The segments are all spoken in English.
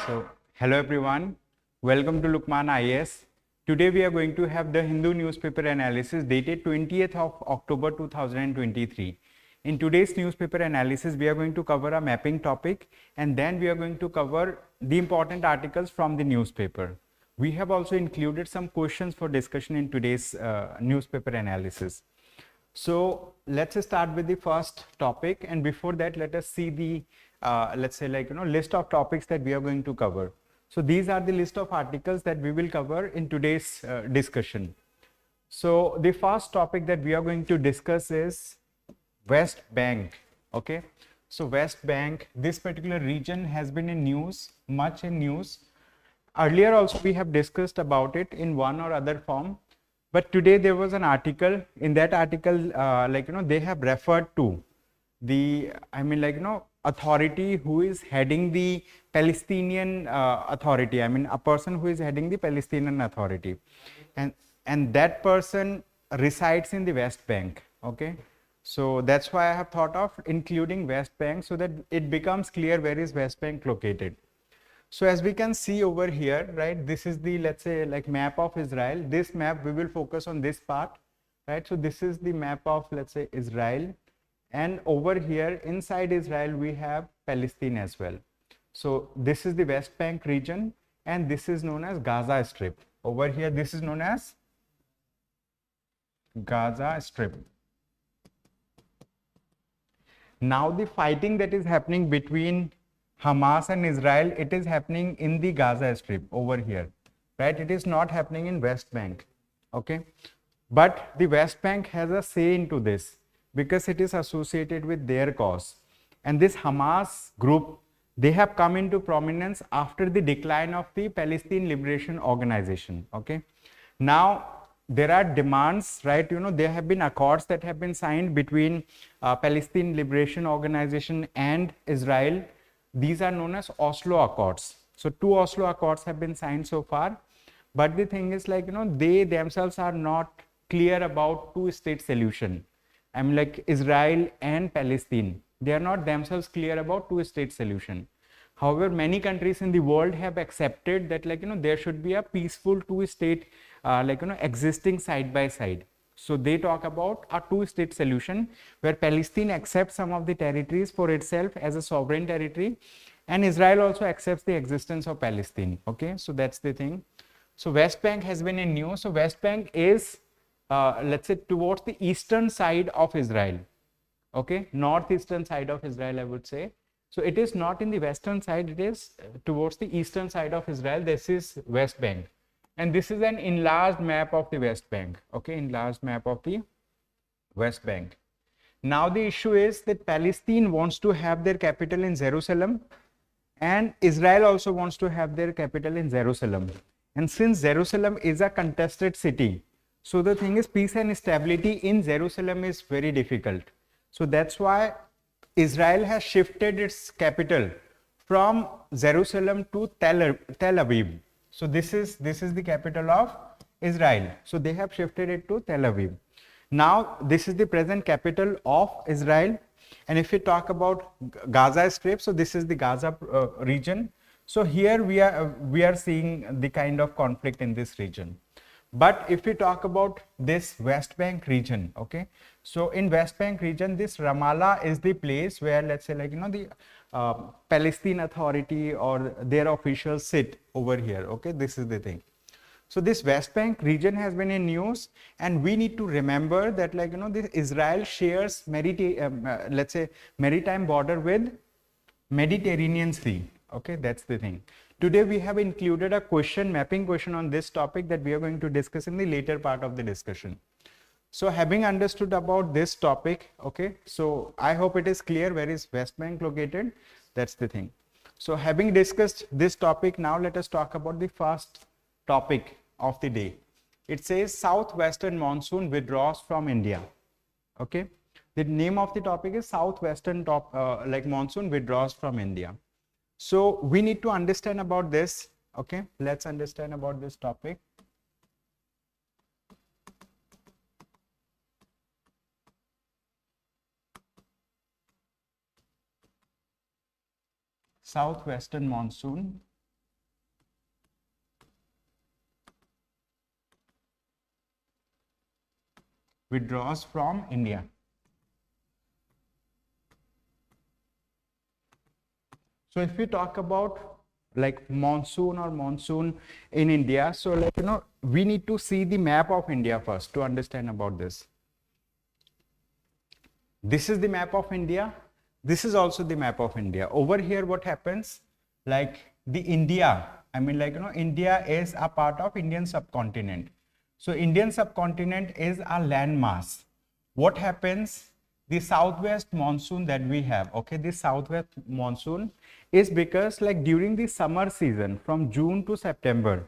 So, hello everyone, welcome to Lukmaan IAS. Today we are going to have the Hindu newspaper analysis dated 20th of October 2023. In today's newspaper analysis, we are going to cover a mapping topic and then we are going to cover the important articles from the newspaper. We have also included some questions for discussion in today's newspaper analysis. So let's start with the first topic, and before that let us see the let's say list of topics that we are going to cover. So these are the list of articles that we will cover in today's discussion. So the first topic that we are going to discuss is West Bank. Okay, so West Bank, this particular region has been in news, much in news. Earlier also we have discussed about it in one or other form. But today there was an article. In that article, they have referred to the, authority who is heading the Palestinian authority. A person who is heading the Palestinian authority, and that person resides in the West Bank. Okay, so that's why I have thought of including West Bank so that it becomes clear where is West Bank located. So as we can see over here, right, this is the, let's say, like map of Israel. This map, we will focus on this part, right? So this is the map of, let's say, Israel. And over here, inside Israel, we have Palestine as well. So this is the West Bank region, and this is known as Gaza Strip. Over here, this is known as Gaza Strip. Now the fighting that is happening between Hamas and Israel, it is happening in the Gaza Strip over here, right? It is not happening in West Bank, okay? But the West Bank has a say into this because it is associated with their cause. And this Hamas group, they have come into prominence after the decline of the Palestinian Liberation Organization, okay? Now, there are demands, right? There have been accords that have been signed between Palestinian Liberation Organization and Israel. These are known as Oslo Accords. So 2 Oslo Accords have been signed so far. But the thing is they themselves are not clear about two-state solution. Like Israel and Palestine, they are not themselves clear about two-state solution. However, many countries in the world have accepted that there should be a peaceful two-state existing side by side. So they talk about a two-state solution where Palestine accepts some of the territories for itself as a sovereign territory, and Israel also accepts the existence of Palestine. Okay, so that's the thing. So West Bank has been in news. So West Bank is, let's say, towards the eastern side of Israel. Okay, northeastern side of Israel, I would say. So it is not in the western side, it is towards the eastern side of Israel. This is West Bank. And this is an enlarged map of the West Bank, okay, enlarged map of the West Bank. Now the issue is that Palestine wants to have their capital in Jerusalem, and Israel also wants to have their capital in Jerusalem. And since Jerusalem is a contested city, so the thing is peace and stability in Jerusalem is very difficult. So that's why Israel has shifted its capital from Jerusalem to Tel Aviv. So this is the capital of Israel. So they have shifted it to Tel Aviv. Now this is the present capital of Israel. And if we talk about Gaza Strip, so this is the Gaza region. So here we are seeing the kind of conflict in this region. But if we talk about this West Bank region, okay, so in West Bank region, this Ramallah is the place where, let's say, the Palestine Authority or their officials sit over here. Okay, this is the thing. So this West Bank region has been in news, and we need to remember that this Israel shares let's say maritime border with Mediterranean Sea. Okay, that's the thing. Today we have included a mapping question on this topic that we are going to discuss in the later part of the discussion. So having understood about this topic, okay, so I hope it is clear where is West Bank located. That's the thing. So having discussed this topic, now let us talk about the first topic of the day. It says Southwestern monsoon withdraws from India. Okay, the name of the topic is Southwestern monsoon withdraws from India. So we need to understand about this. Okay, let's understand about this topic. Southwestern monsoon withdraws from India. So if we talk about like monsoon in India, so like we need to see the map of India first to understand about this. This is the map of India. This is also the map of India. Over here, what happens? Like the India, I mean like India is a part of Indian subcontinent. So Indian subcontinent is a landmass. What happens? The southwest monsoon that we have, okay, this southwest monsoon is because like during the summer season from June to September,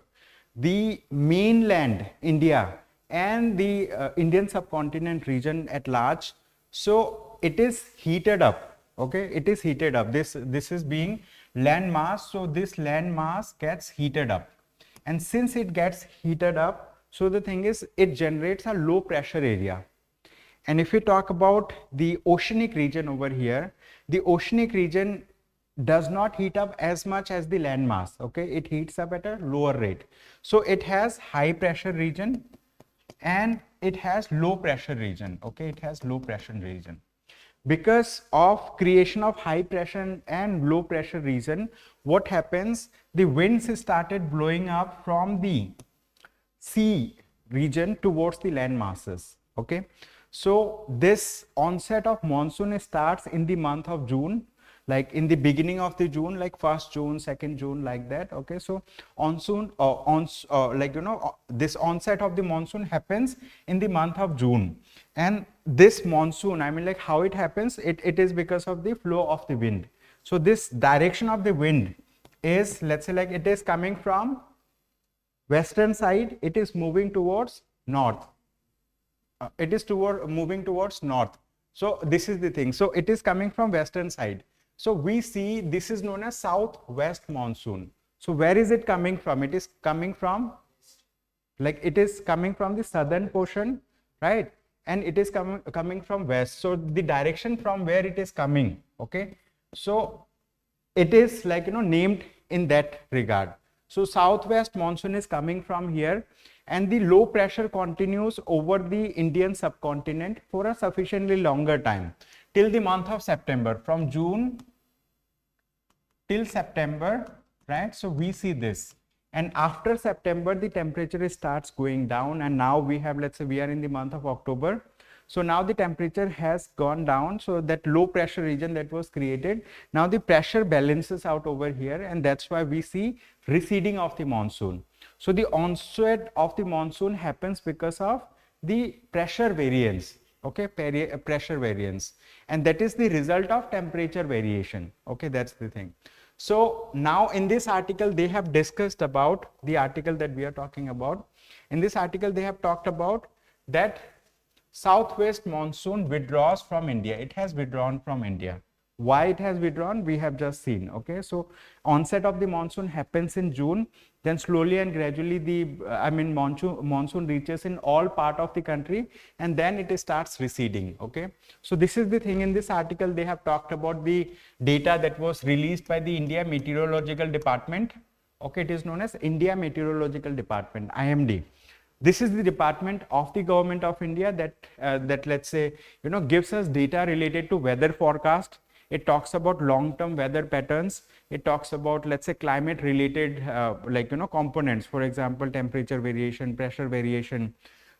the mainland India and the Indian subcontinent region at large, so it is heated up, okay, it is heated up. This is being land mass, so this land mass gets heated up, and since it gets heated up, so the thing is it generates a low pressure area. And if we talk about the oceanic region over here, the oceanic region does not heat up as much as the land mass, okay, it heats up at a lower rate. So it has high pressure region and it has low pressure region, okay, it has low pressure region. Because of creation of high pressure and low pressure region, what happens? The winds started blowing up from the sea region towards the land masses, okay. So this onset of monsoon starts in the month of June, like in the beginning of the June, like 1st June, 2nd June, like that, okay. So monsoon, this onset of the monsoon happens in the month of June. And this monsoon, I mean like how it happens, it is because of the flow of the wind. So this direction of the wind is, let's say like it is coming from western side, it is moving towards north. It is moving towards north. So this is the thing. So it is coming from western side. So we see this is known as southwest monsoon. So where is it coming from? It is coming from, like it is coming from the southern portion, right? And it is coming from west. So the direction from where it is coming, okay? So it is like named in that regard. So southwest monsoon is coming from here, and the low pressure continues over the Indian subcontinent for a sufficiently longer time till the month of September, from June till September, right? So we see this, and after September the temperature starts going down, and now we have, let's say we are in the month of October. So now the temperature has gone down, so that low pressure region that was created, now the pressure balances out over here, and that's why we see receding of the monsoon. So the onset of the monsoon happens because of the pressure variance, okay, pressure variance, and that is the result of temperature variation, okay, that's the thing. So now in this article they have discussed about the article that we are talking about. In this article they have talked about that southwest monsoon withdraws from India. It has withdrawn from India. Why it has withdrawn, we have just seen, okay. So onset of the monsoon happens in June, then slowly and gradually the monsoon reaches in all part of the country, and then it starts receding, okay. So this is the thing. In this article they have talked about the data that was released by the India Meteorological Department, okay. It is known as India Meteorological Department, IMD. This is the department of the government of India that let's say gives us data related to weather forecast. It talks about long-term weather patterns. It talks about, let's say, climate related components, for example, temperature variation, pressure variation,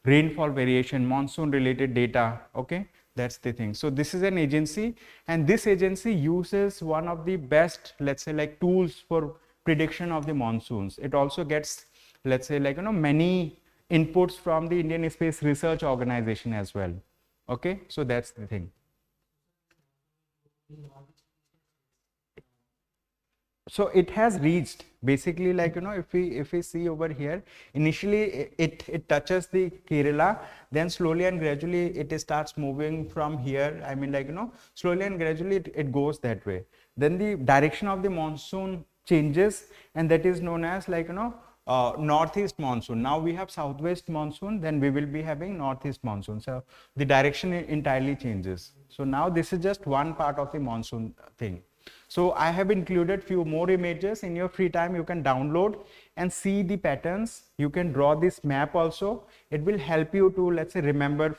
rainfall variation, monsoon related data, okay. That's the thing. So this is an agency, and this agency uses one of the best, let's say, like tools for prediction of the monsoons. It also gets, let's say, like many inputs from the Indian Space Research Organization as well, okay. So that's the thing. So it has reached basically, like if we see over here, initially it touches the Kerala, then slowly and gradually it starts moving from here, I mean slowly and gradually it goes that way. Then the direction of the monsoon changes, and that is known as northeast monsoon. Now we have southwest monsoon, then we will be having northeast monsoon. So the direction entirely changes. So now this is just one part of the monsoon thing. So I have included few more images. In your free time you can download and see the patterns. You can draw this map also. It will help you to, let's say, remember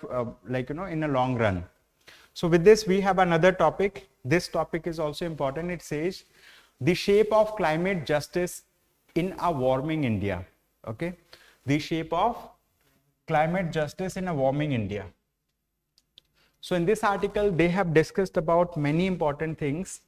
in a long run. So with this we have another topic. This topic is also important. It says the shape of climate justice in a warming India. Okay, the shape of climate justice in a warming India. So in this article they have discussed about many important things.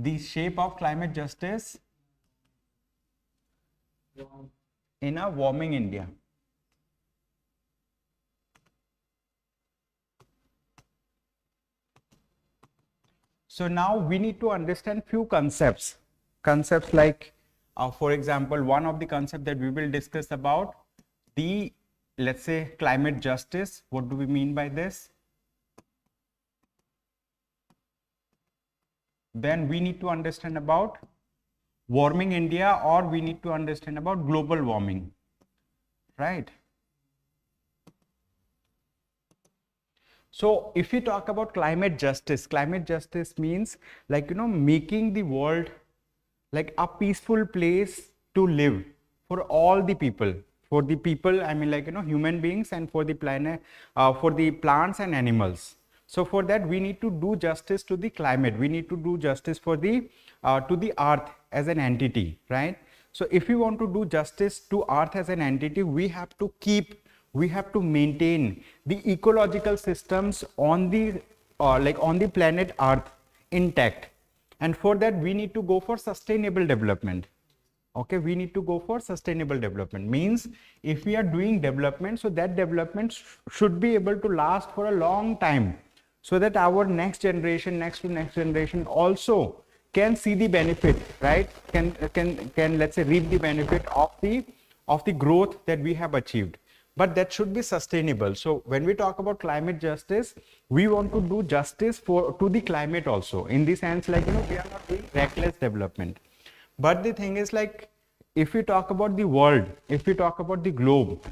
The shape of climate justice in a warming India. So now we need to understand few concepts. Concepts like, for example, one of the concepts that we will discuss about the, let's say, climate justice. What do we mean by this? Then we need to understand about warming India, or we need to understand about global warming, right? So if we talk about climate justice means making the world like a peaceful place to live for all the people. For the people, I mean human beings, and for the planet, for the plants and animals. So for that we need to do justice to the climate. We need to do justice for the to the earth as an entity, right? So if we want to do justice to earth as an entity, we have to maintain the ecological systems on the on the planet earth intact. And for that we need to go for sustainable development. Okay, we need to go for sustainable development. Means if we are doing development, so that development should be able to last for a long time, so that our next generation, next to next generation also can see the benefit, right? Can let's say reap the benefit of the growth that we have achieved. But that should be sustainable. So when we talk about climate justice, we want to do justice to the climate also, in the sense we are not doing reckless development. But the thing is, if we talk about the world, if we talk about the globe,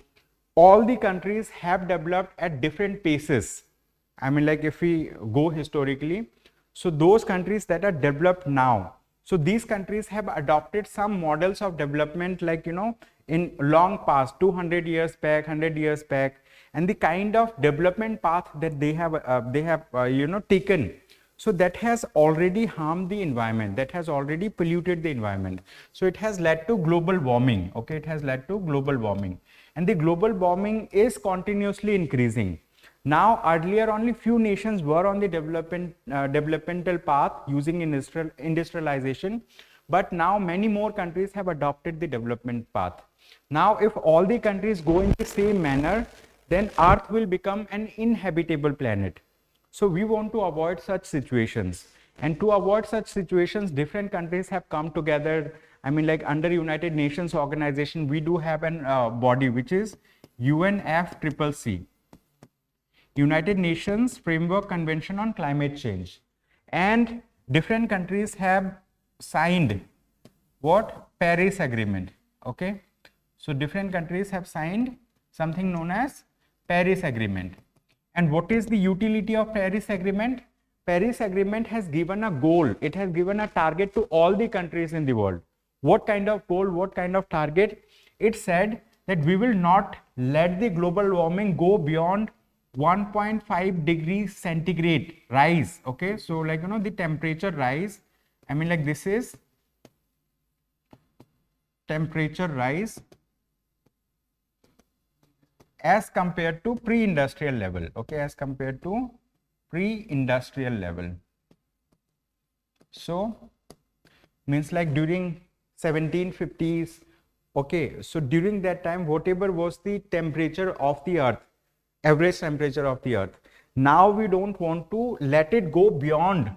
all the countries have developed at different paces. I mean, if we go historically, so those countries that are developed now, so these countries have adopted some models of development in long past, 200 years back, 100 years back, and the kind of development path that they have taken. So that has already harmed the environment, that has already polluted the environment. So it has led to global warming. Okay, it has led to global warming, and the global warming is continuously increasing. Now, earlier only few nations were on the developmental path using industrialization, but now many more countries have adopted the development path. Now, if all the countries go in the same manner, then Earth will become an inhabitable planet. So we want to avoid such situations, and to avoid such situations, different countries have come together. I mean, under United Nations organization, we do have an body which is UNFCCC, United Nations Framework Convention on Climate Change, and different countries have signed what? Paris Agreement. Okay, so different countries have signed something known as Paris Agreement. And what is the utility of Paris Agreement? Paris Agreement has given a goal, it has given a target to all the countries in the world. What kind of goal, what kind of target? It said that we will not let the global warming go beyond 1.5 degrees centigrade rise. Okay, so the temperature rise, I mean this is temperature rise as compared to pre-industrial level. Okay, as compared to pre-industrial level. So means during 1750s. Okay, so during that time, whatever was the temperature of the earth, average temperature of the earth, now we don't want to let it go beyond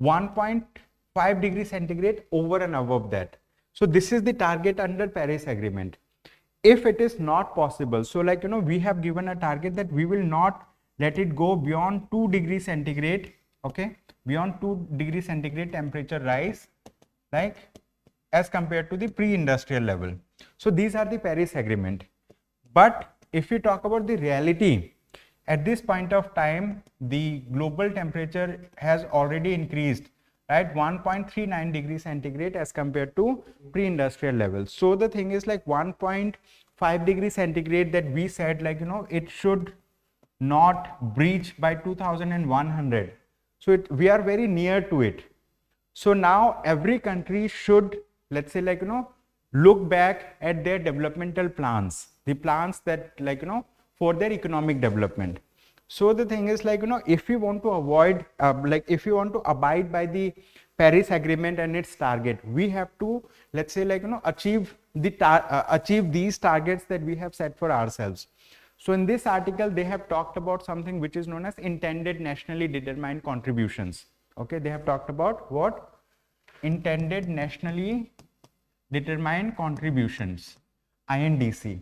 1.5 degrees centigrade over and above that. So this is the target under Paris Agreement. If it is not possible, so we have given a target that we will not let it go beyond 2 degrees centigrade, okay, beyond 2 degrees centigrade temperature rise, like as compared to the pre-industrial level. So these are the Paris Agreement. But if we talk about the reality, at this point of time, the global temperature has already increased, right, 1.39 degrees centigrade as compared to pre-industrial levels. So the thing is like 1.5 degrees centigrade that we said, like, you know, it should not breach by 2100. So we are very near to it. So now every country should, let's say, like, you know, look back at their developmental plans, the plans that, like, you know, for their economic development. So the thing is, like, you know, if we want to avoid, like if you want to abide by the Paris Agreement and its target, we have to, let's say, like, you know, achieve these targets that we have set for ourselves. So in this article, they have talked about something which is known as intended nationally determined contributions. Okay, they have talked about what? Intended nationally determined contributions, INDC.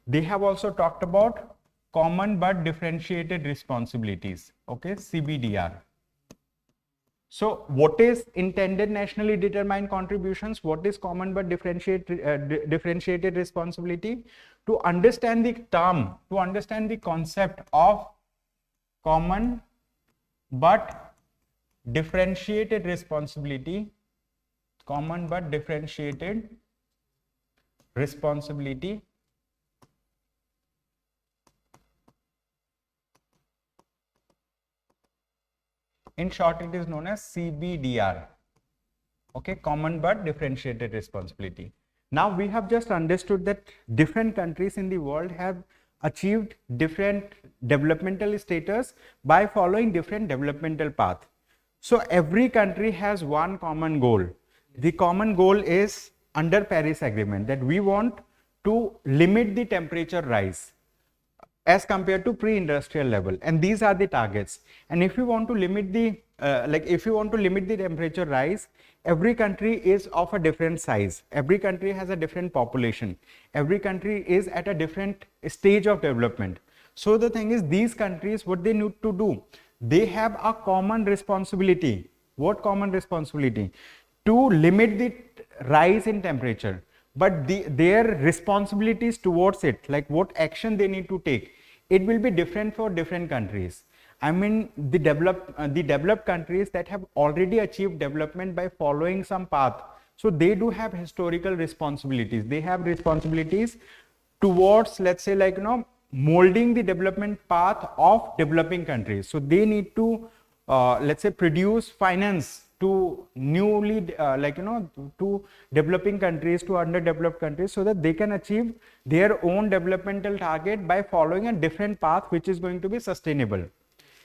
They have also talked about common but differentiated responsibilities, okay, CBDR. So what is intended nationally determined contributions? What is common but differentiated responsibility? To understand the term, to understand the concept of common but differentiated responsibility, common but differentiated responsibility, in short, it is known as CBDR. Okay, common but differentiated responsibility. Now we have just understood that different countries in the world have achieved different developmental status by following different developmental path. So every country has one common goal. The common goal is under Paris Agreement, that we want to limit the temperature rise as compared to pre-industrial level, and these are the targets. And if you want to limit the if you want to limit the temperature rise, every country is of a different size, every country has a different population, every country is at a different stage of development. So the thing is, these countries, what they need to do, they have a common responsibility. What common responsibility? To limit the rise in temperature. But their responsibilities towards it, like what action they need to take, it will be different for different countries. I mean, the developed countries that have already achieved development by following some path, so they do have historical responsibilities. They have responsibilities towards, let's say, like, you know, molding the development path of developing countries. So they need to, let's say, produce finance to newly, to developing countries, to underdeveloped countries, so that they can achieve their own developmental target by following a different path which is going to be sustainable.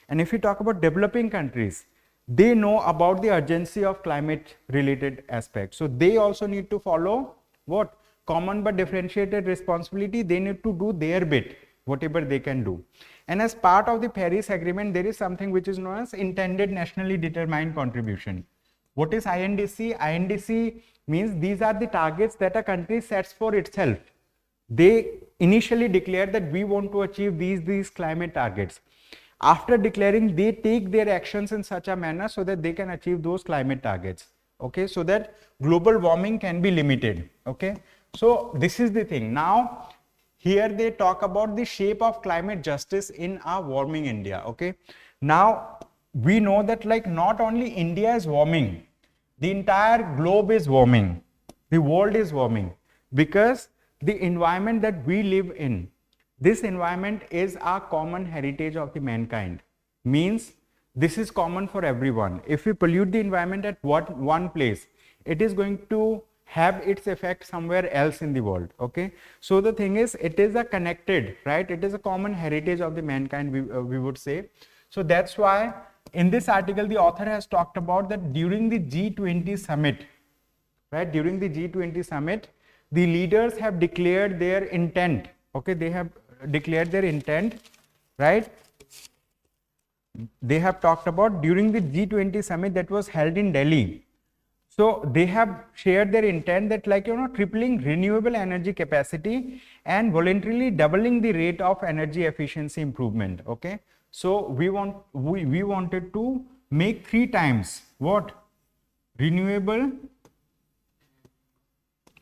And if we talk about developing countries, they know about the urgency of climate related aspects. So they also need to follow what? Common but differentiated responsibility. They need to do their bit, whatever they can do. And as part of the Paris Agreement, there is something which is known as intended nationally determined contribution. What is INDC? INDC means these are the targets that a country sets for itself. They initially declare that we want to achieve these climate targets. After declaring, they take their actions in such a manner so that they can achieve those climate targets. Okay, so that global warming can be limited. Okay, so this is the thing. Now, here they talk about the shape of climate justice in a warming India. Okay, now we know that, like, not only India is warming, the entire globe is warming, the world is warming, because the environment that we live in, this environment is a common heritage of the mankind. Means this is common for everyone. If we pollute the environment at one place, it is going to have its effect somewhere else in the world. Okay, so the thing is, it is a connected, right? It is a common heritage of the mankind, we would say. So that's why in this article the author has talked about that during the G20 summit, right? During the G20 summit, the leaders have declared their intent. Okay, they have declared their intent, right? They have talked about during the G20 summit that was held in Delhi. So they have shared their intent that, like, you know, tripling renewable energy capacity and voluntarily doubling the rate of energy efficiency improvement. Okay, So we wanted to make 3 times what? Renewable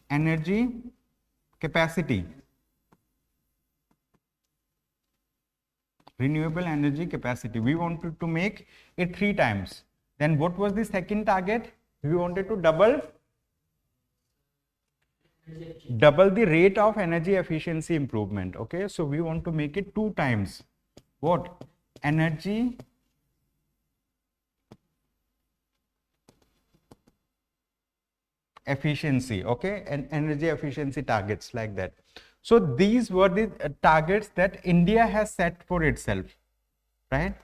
energy capacity. Renewable energy capacity. We wanted to make it 3 times. Then what was the second target? We wanted to double the rate of energy efficiency improvement. Okay, so we want to make it 2 times what? Energy efficiency. Okay, and energy efficiency targets like that. So these were the targets that India has set for itself, right?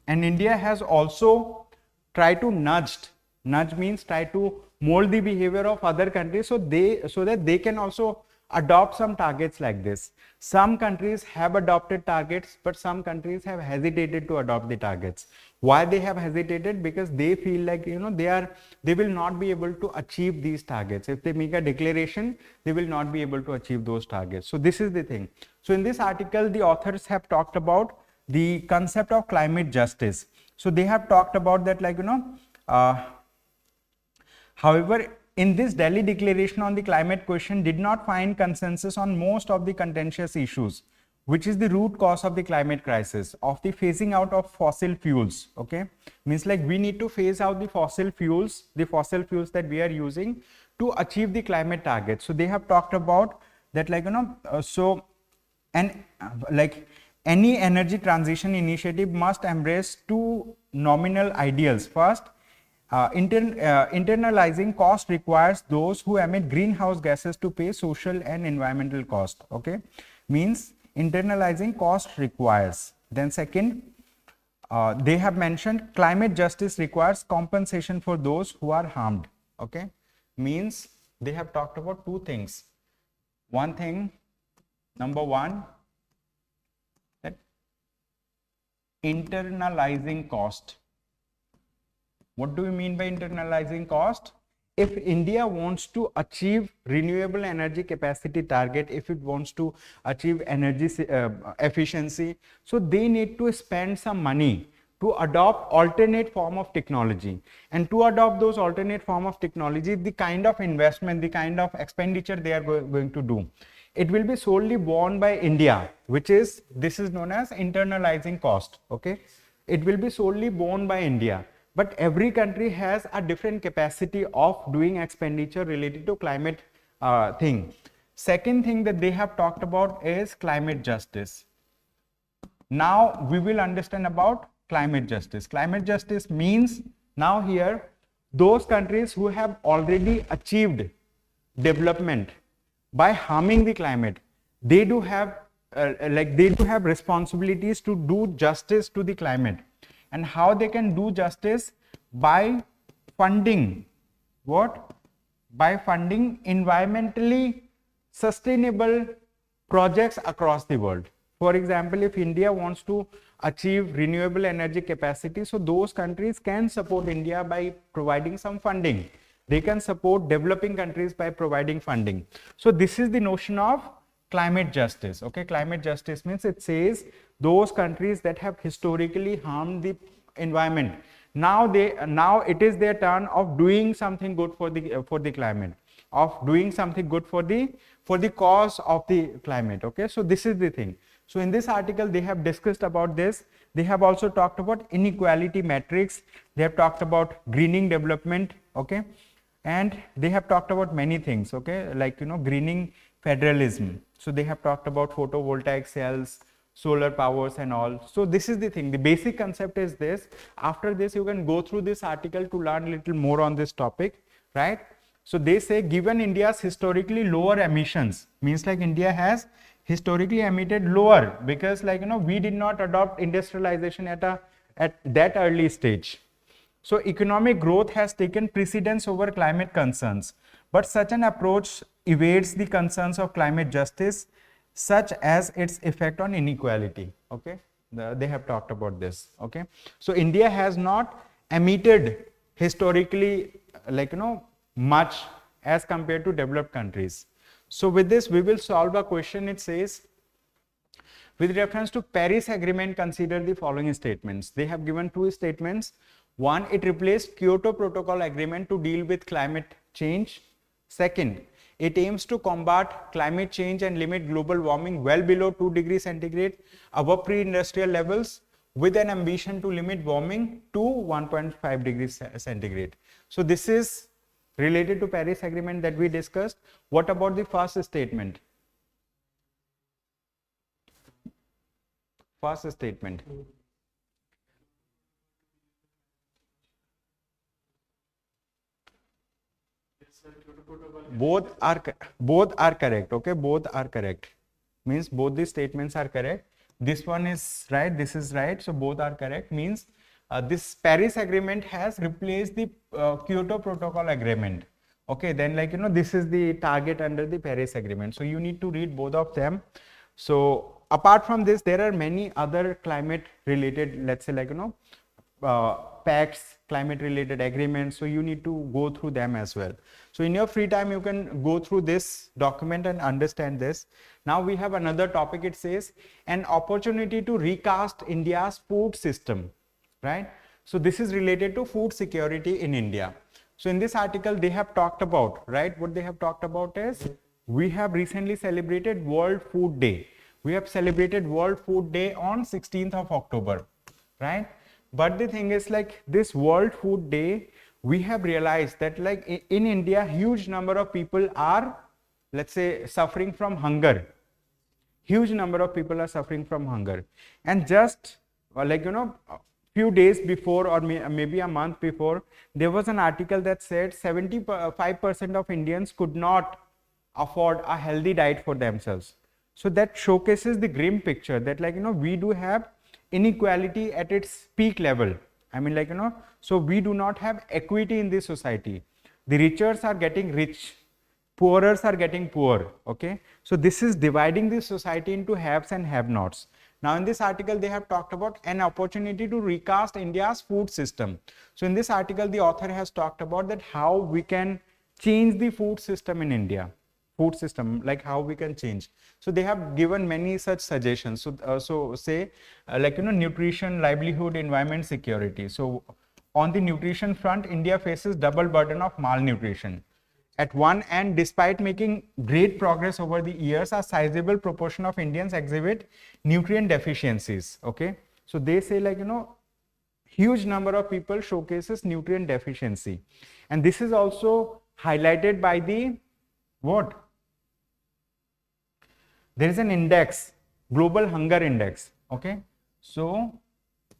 And India has also tried to nudge means try to mold the behavior of other countries so that they can also adopt some targets like this. Some countries have adopted targets, but some countries have hesitated to adopt the targets. Why they have hesitated? Because they feel like they will not be able to achieve these targets. If they make a declaration, they will not be able to achieve those targets. So this is the thing. So in this article, the authors have talked about the concept of climate justice. So they have talked about that, however, in this Delhi Declaration on the climate question did not find consensus on most of the contentious issues, which is the root cause of the climate crisis, of the phasing out of fossil fuels. Okay, means like we need to phase out the fossil fuels that we are using to achieve the climate target. So they have talked about that, any energy transition initiative must embrace 2 nominal ideals. First, internalizing cost requires those who emit greenhouse gases to pay social and environmental cost. Okay, means internalizing cost requires. Then second, they have mentioned climate justice requires compensation for those who are harmed. Okay, means they have talked about 2 things. One thing, number 1, that internalizing cost. What do we mean by internalizing cost? If India wants to achieve renewable energy capacity target, if it wants to achieve energy efficiency, so they need to spend some money to adopt alternate form of technology. And to adopt those alternate form of technology, the kind of investment, the kind of expenditure they are going to do, it will be solely borne by India, this is known as internalizing cost. Okay, it will be solely borne by India. But every country has a different capacity of doing expenditure related to climate thing. Second thing that they have talked about is climate justice. Now we will understand about climate justice. Climate justice means now here those countries who have already achieved development by harming the climate, they do have responsibilities to do justice to the climate. And how they can do justice? By funding what? By funding environmentally sustainable projects across the world. For example, if India wants to achieve renewable energy capacity, so those countries can support India by providing some funding. They can support developing countries by providing funding. So this is the notion of climate justice. Okay, climate justice means it says those countries that have historically harmed the environment, now it is their turn of doing something good for the climate, of doing something good for the cause of the climate. Okay, so this is the thing. So in this article they have discussed about this. They have also talked about inequality matrix. They have talked about greening development. Okay, and they have talked about many things. Okay, greening federalism. So they have talked about photovoltaic cells, solar powers and all. So this is the thing. The basic concept is this. After this, you can go through this article to learn a little more on this topic, right? So they say given India's historically lower emissions, means like India has historically emitted lower because we did not adopt industrialization at that early stage. So economic growth has taken precedence over climate concerns, but such an approach evades the concerns of climate justice, such as its effect on inequality. Okay, they have talked about this. Okay, so India has not emitted historically much as compared to developed countries. So with this we will solve a question. It says With reference to Paris Agreement, consider the following statements. They have given two statements. One, it replaced Kyoto Protocol Agreement to deal with climate change. Second, it aims to combat climate change and limit global warming well below 2 degrees centigrade above pre-industrial levels, with an ambition to limit warming to 1.5 degrees centigrade. So this is related to Paris Agreement that we discussed. What about the first statement? First statement. Both are correct. Okay, both are correct. Means both these statements are correct. This one is right, this is right, so both are correct. Means this Paris Agreement has replaced the Kyoto Protocol Agreement. Okay, then like this is the target under the Paris Agreement. So you need to read both of them. So apart from this, there are many other climate related, let's say like pacts, climate related agreements. So you need to go through them as well. So in your free time, you can go through this document and understand this. Now we have another topic. It says an opportunity to recast India's food system, right? So this is related to food security in India. So in this article, they have talked about, right? What they have talked about is we have recently celebrated World Food Day. We have celebrated World Food Day on 16th of October, right? But the thing is, like, this World Food Day, we have realized that like in India, huge number of people are, let's say, suffering from hunger. Huge number of people are suffering from hunger. And just like, few days before or maybe a month before, there was an article that said 75% of Indians could not afford a healthy diet for themselves. So that showcases the grim picture that like, we do have inequality at its peak level. I mean, like, so we do not have equity in this society. The richers are getting rich, poorers are getting poor. Okay, so this is dividing the society into haves and have-nots. Now in this article, they have talked about an opportunity to recast India's food system. So in this article, the author has talked about that how we can change the food system in India. Food system, like how we can change. So they have given many such suggestions. So say like, nutrition, livelihood, environment, security. So on the nutrition front, India faces double burden of malnutrition. At one end, despite making great progress over the years, a sizable proportion of Indians exhibit nutrient deficiencies. Okay, so they say like, huge number of people showcases nutrient deficiency, and this is also highlighted by the what? There is an index, global hunger index. Okay, so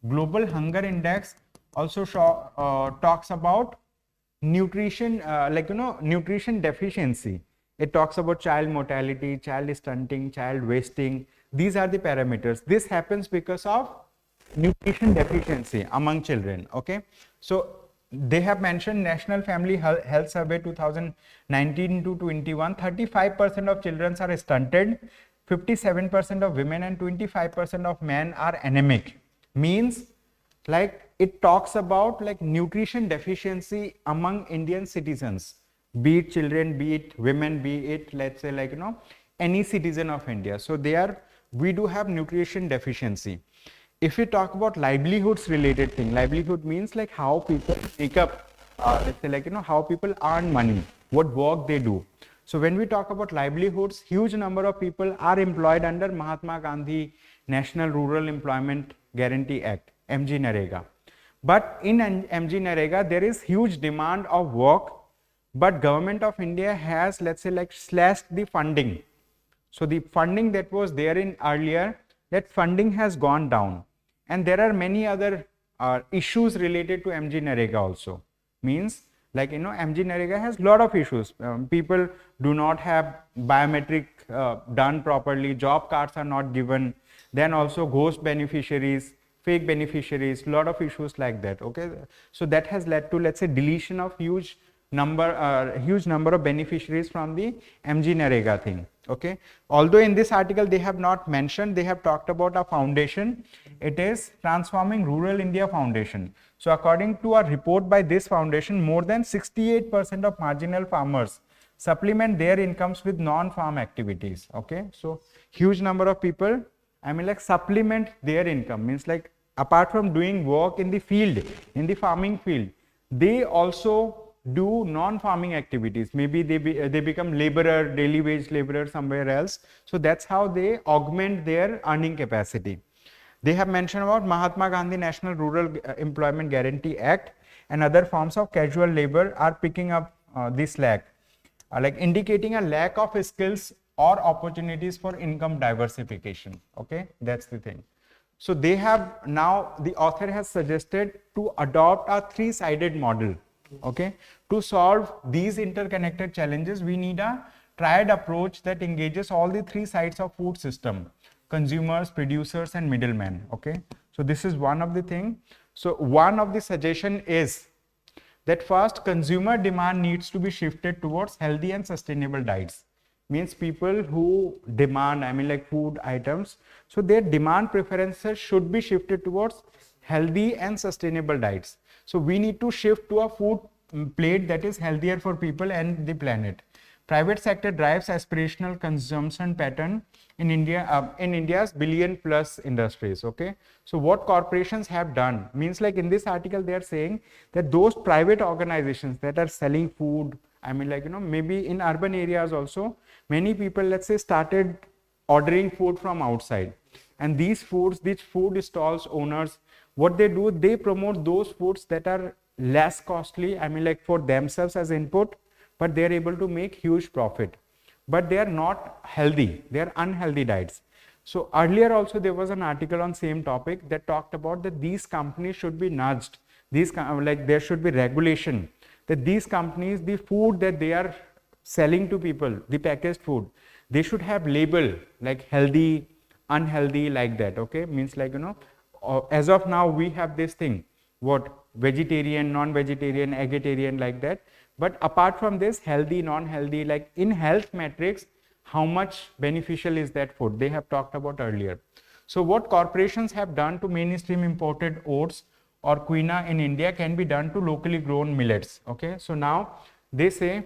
global hunger index also talks about nutrition, nutrition deficiency. It talks about child mortality, child stunting, child wasting. These are the parameters. This happens because of nutrition deficiency among children. Okay, so they have mentioned National Family Health Survey 2019 to 21, 35% of children are stunted, 57% of women and 25% of men are anemic. Means like it talks about like nutrition deficiency among Indian citizens, be it children, be it women, be it, let's say, like, any citizen of India. So we do have nutrition deficiency. If we talk about livelihoods related thing, livelihood means like how people make up, let's say, like, how people earn money, what work they do. So when we talk about livelihoods, huge number of people are employed under Mahatma Gandhi National Rural Employment Guarantee Act, MG-NREGA. But in MG-NREGA, there is huge demand of work, but Government of India has, let's say, like, slashed the funding. So the funding that was there in earlier, that funding has gone down. And there are many other issues related to MG-NREGA also. Means like, MG-NREGA has a lot of issues. People do not have biometric done properly, job cards are not given, then also ghost beneficiaries, fake beneficiaries, lot of issues like that. Okay, so that has led to, let's say, deletion of huge number of beneficiaries from the MG-NREGA thing. Okay, although in this article they have not mentioned, they have talked about a foundation. It is Transforming Rural India Foundation. So according to a report by this foundation, more than 68% of marginal farmers supplement their incomes with non-farm activities. Okay, so huge number of people I mean like supplement their income, means like apart from doing work in the field, in the farming field, they also do non-farming activities. Maybe they become laborer, daily wage laborer somewhere else. So that's how they augment their earning capacity. They have mentioned about Mahatma Gandhi National Rural Employment Guarantee Act and other forms of casual labor are picking up this slack, like indicating a lack of skills or opportunities for income diversification. Okay, that's the thing. So they have now, the author has suggested to adopt a three-sided model. Okay, to solve these interconnected challenges, we need a triad approach that engages all the three sides of food system: consumers, producers, and middlemen. Okay, so this is one of the thing. So one of the suggestion is that first, consumer demand needs to be shifted towards healthy and sustainable diets. Means people who demand, I mean like food items, so their demand preferences should be shifted towards healthy and sustainable diets. So we need to shift to a food plate that is healthier for people and the planet. Private sector drives aspirational consumption pattern in India, in India's billion plus industries. Okay, so what corporations have done, means like in this article they are saying that those private organizations that are selling food, I mean like maybe in urban areas also, many people, let's say, started ordering food from outside, and these food stalls owners, what they do, they promote those foods that are less costly, I mean like for themselves as input, but they are able to make huge profit, but they are not healthy, they are unhealthy diets. So earlier also there was an article on same topic that talked about that these companies should be nudged, there should be regulation that these companies, the food that they are selling to people, the packaged food, they should have label like healthy, unhealthy, like that. Okay, means like as of now we have this thing, what, vegetarian, non-vegetarian, vegetarian, like that. But apart from this, healthy, non-healthy, like in health metrics, how much beneficial is that food, they have talked about earlier. So what corporations have done to mainstream imported oats or quinoa in India can be done to locally grown millets. Okay, so now they say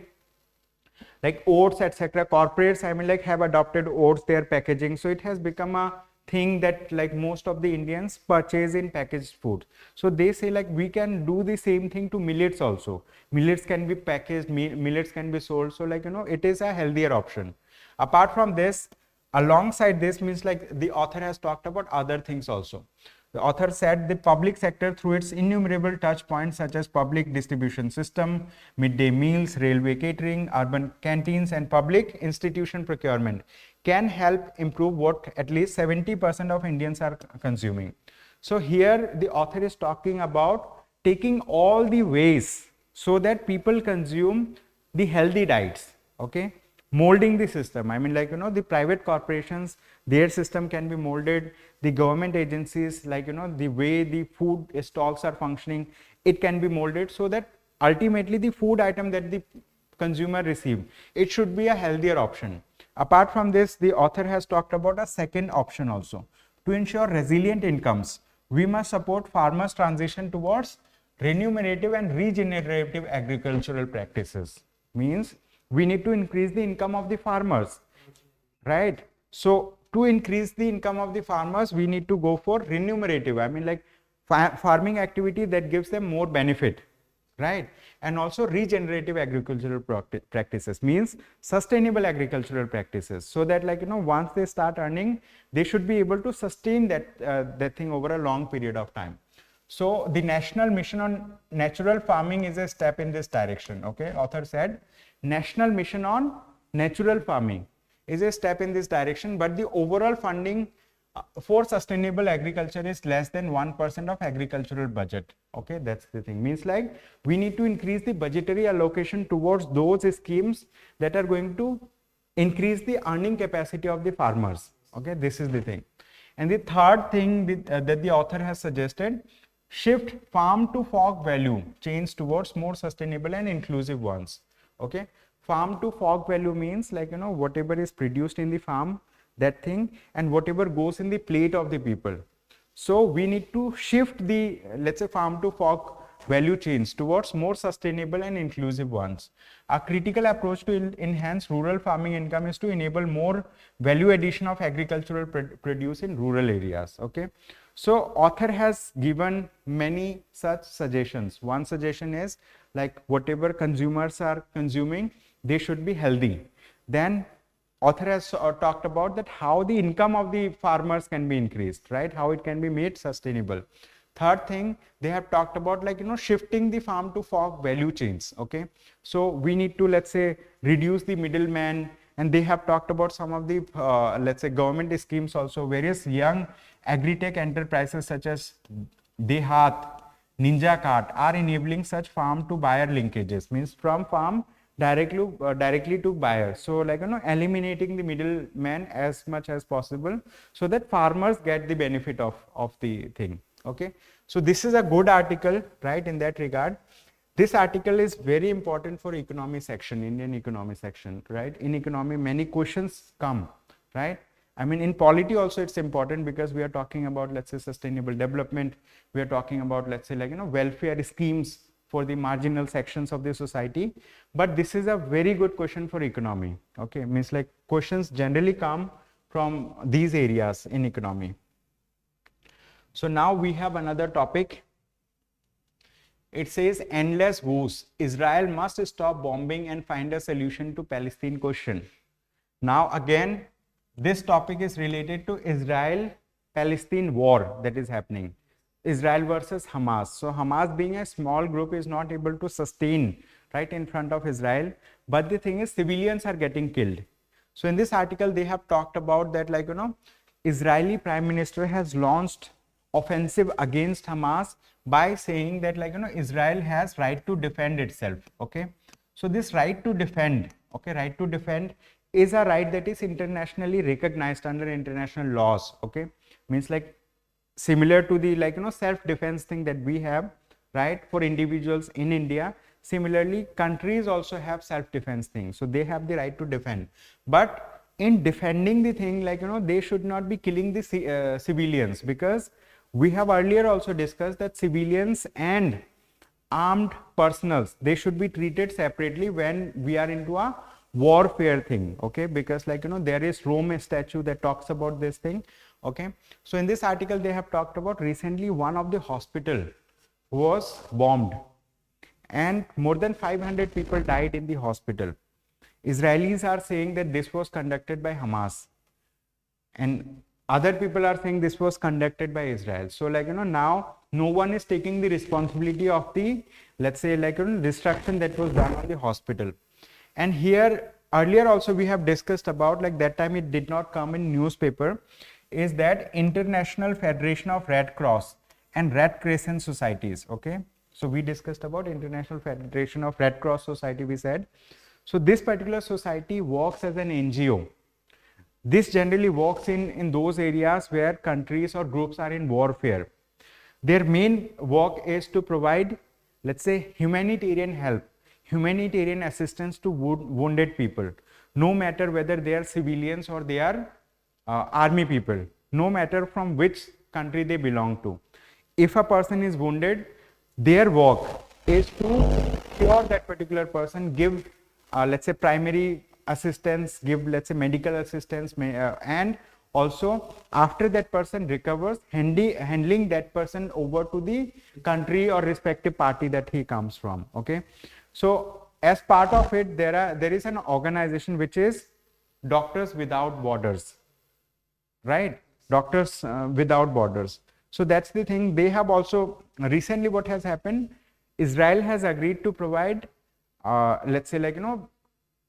like oats, etc. corporates, I mean like have adopted oats, their packaging, so it has become a thing that like most of the Indians purchase in packaged food. So they say like we can do the same thing to millets also. Millets can be packaged, millets can be sold, so like it is a healthier option. Apart from this, alongside this, means like the author has talked about other things also. The author said the public sector, through its innumerable touch points such as public distribution system, midday meals, railway catering, urban canteens, and public institution procurement, can help improve what at least 70% of Indians are consuming. So here the author is talking about taking all the ways so that people consume the healthy diets. Okay, molding the system, I mean like the private corporations, their system can be molded, the government agencies, like the way the food stalls are functioning, it can be molded so that ultimately the food item that the consumer receive, it should be a healthier option. Apart from this, the author has talked about a second option also. To ensure resilient incomes, we must support farmers' transition towards remunerative and regenerative agricultural practices. Means we need to increase the income of the farmers, right? So to increase the income of the farmers, we need to go for remunerative, I mean like farming activity that gives them more benefit, right? And also regenerative agricultural practices, means sustainable agricultural practices, so that like once they start earning, they should be able to sustain that thing over a long period of time. So the National Mission on Natural Farming is a step in this direction. Okay, author said National Mission on Natural Farming is a step in this direction, but the overall funding for sustainable agriculture is less than 1% of agricultural budget. Okay, that's the thing. Means like we need to increase the budgetary allocation towards those schemes that are going to increase the earning capacity of the farmers. Okay, this is the thing. And the third thing that the author has suggested, shift farm to fork value chains towards more sustainable and inclusive ones. Okay, farm to fork value means like whatever is produced in the farm, that thing, and whatever goes in the plate of the people. So we need to shift the, let's say, farm to fork value chains towards more sustainable and inclusive ones. A critical approach to enhance rural farming income is to enable more value addition of agricultural produce in rural areas. Okay, so author has given many such suggestions. One suggestion is like whatever consumers are consuming, they should be healthy. Then author has talked about that how the income of the farmers can be increased, right? How it can be made sustainable. Third thing, they have talked about like, shifting the farm to fork value chains. Okay, so we need to, let's say, reduce the middleman, and they have talked about some of the let's say government schemes also. Various young agri-tech enterprises such as Dehat, Ninja Cart are enabling such farm to buyer linkages, means from farm directly to buyer. So like, eliminating the middleman as much as possible so that farmers get the benefit of the thing. Okay, so this is a good article, right? In that regard, this article is very important for economy section, Indian economy section, right? In economy many questions come, right? I mean, in polity also it's important because we are talking about, let's say, sustainable development. We are talking about, let's say, like, welfare schemes for the marginal sections of the society. But this is a very good question for economy. Okay, means like questions generally come from these areas in economy. So now we have another topic. It says endless woes. Israel must stop bombing and find a solution to Palestine question. Now again, this topic is related to Israel-Palestine war that is happening. Israel versus Hamas. So Hamas, being a small group, is not able to sustain right in front of Israel. But the thing is, civilians are getting killed. So in this article, they have talked about that, like, Israeli Prime Minister has launched offensive against Hamas by saying that, like, Israel has right to defend itself. Okay, so this right to defend, okay, right to defend is a right that is internationally recognized under international laws. Okay, means like similar to the, like, self-defense thing that we have, right, for individuals in India. Similarly, countries also have self-defense things, so they have the right to defend. But in defending the thing, like, they should not be killing the civilians, because we have earlier also discussed that civilians and armed personals, they should be treated separately when we are into a warfare thing. Okay, because, like, there is Rome statute that talks about this thing. Okay, so in this article they have talked about recently one of the hospital was bombed and more than 500 people died in the hospital. Israelis are saying that this was conducted by Hamas, and other people are saying this was conducted by Israel. So, like, now no one is taking the responsibility of the, let's say, like, destruction that was done on the hospital. And here earlier also we have discussed about, like, that time it did not come in newspaper, is that International Federation of Red Cross and Red Crescent Societies. Okay, so we discussed about International Federation of Red Cross Society, we said. So this particular society works as an NGO. This generally works in those areas where countries or groups are in warfare. Their main work is to provide, let's say, humanitarian help, humanitarian assistance to wounded people, no matter whether they are civilians or they are army people, no matter from which country they belong to. If a person is wounded, their work is to cure that particular person, give, let's say, primary assistance, give, let's say, medical assistance, and also after that person recovers, handling that person over to the country or respective party that he comes from. Okay, so as part of it, there is an organization which is Doctors Without Borders, right? Doctors Without Borders. So that's the thing. They have also recently, what has happened, Israel has agreed to provide, let's say, like,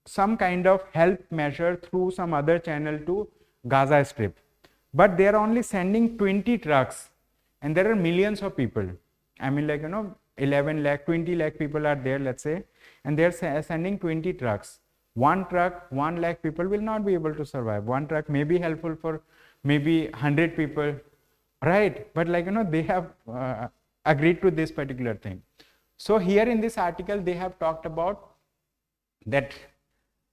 some kind of help measure through some other channel to Gaza Strip, but they are only sending 20 trucks, and there are millions of people. I mean, like, 11 lakh, 20 lakh people are there, let's say, and they are sending 20 trucks. One truck, 1 lakh people will not be able to survive. One truck may be helpful for maybe 100 people, right? But, like, they have agreed to this particular thing. So here in this article, they have talked about that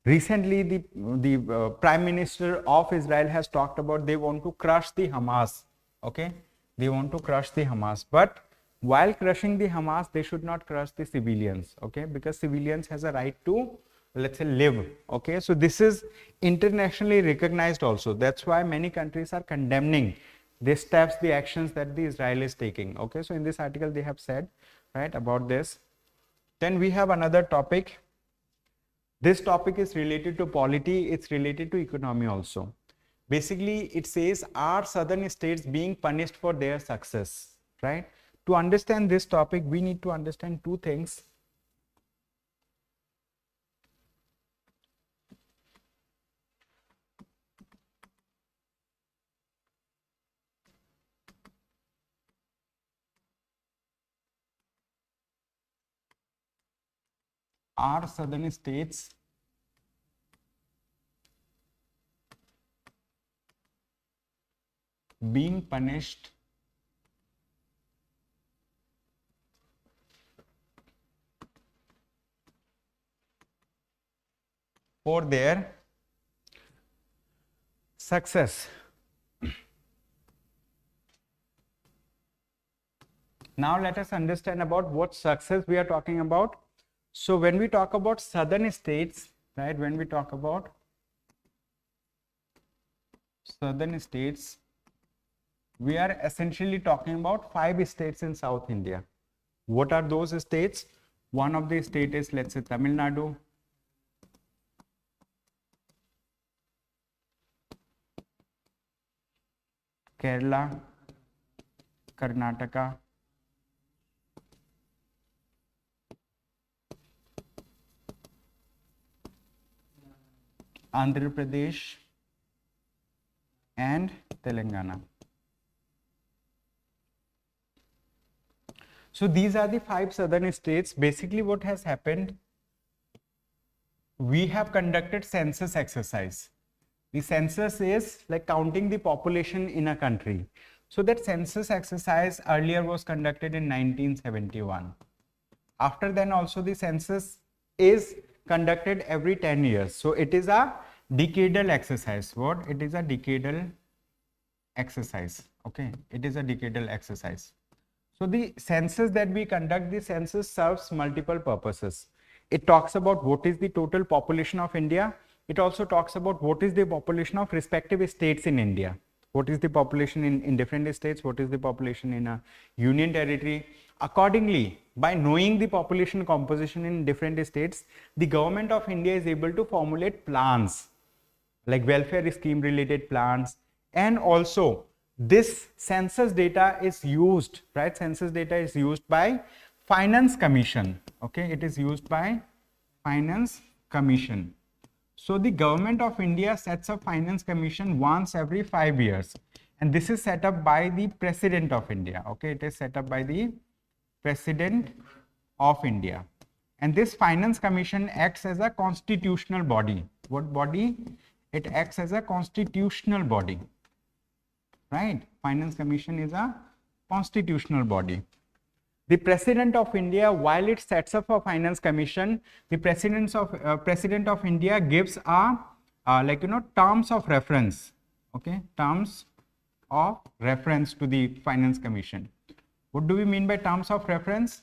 recently the Prime Minister of Israel has talked about they want to crush the Hamas. Okay, they want to crush the Hamas, but while crushing the Hamas, they should not crush the civilians, okay, because civilians has a right to, let's say, live, okay. So this is internationally recognized also. That's why many countries are condemning the steps, the actions that the Israel is taking, okay. So in this article they have said, right, about this. Then we have another topic. This topic is related to polity, it's related to economy also. Basically, it says, are southern states being punished for their success, right? To understand this topic, we need to understand two things. Are southern states being punished for their success? Now let us understand about what success we are talking about. So when we talk about southern states, right, when we talk about southern states, we are essentially talking about 5 states in South India. What are those states? One of the states is, let's say, Tamil Nadu, Kerala, Karnataka, Andhra Pradesh, and Telangana. So these are the 5 southern states. Basically what has happened, we have conducted census exercise. The census is like counting the population in a country. So that census exercise earlier was conducted in 1971. After then also the census is conducted every 10 years. So it is a decadal exercise. What? It is a decadal exercise. Okay, it is a decadal exercise. So the census that we conduct, the census serves multiple purposes. It talks about what is the total population of India. It also talks about what is the population of respective states in India. What is the population in different states? What is the population in a union territory? Accordingly, by knowing the population composition in different states, the government of India is able to formulate plans like welfare scheme related plans, and also this census data is used, right? Census data is used by Finance Commission. Okay, it is used by Finance Commission. So the government of India sets up Finance Commission once every 5 years, and this is set up by the President of India. Okay, it is set up by the President of India, and this Finance Commission acts as a constitutional body. What body? It acts as a constitutional body, right? Finance Commission is a constitutional body. The President of India, while it sets up a Finance Commission, the President of India gives a terms of reference. Okay, terms of reference to the Finance Commission. What do we mean by terms of reference?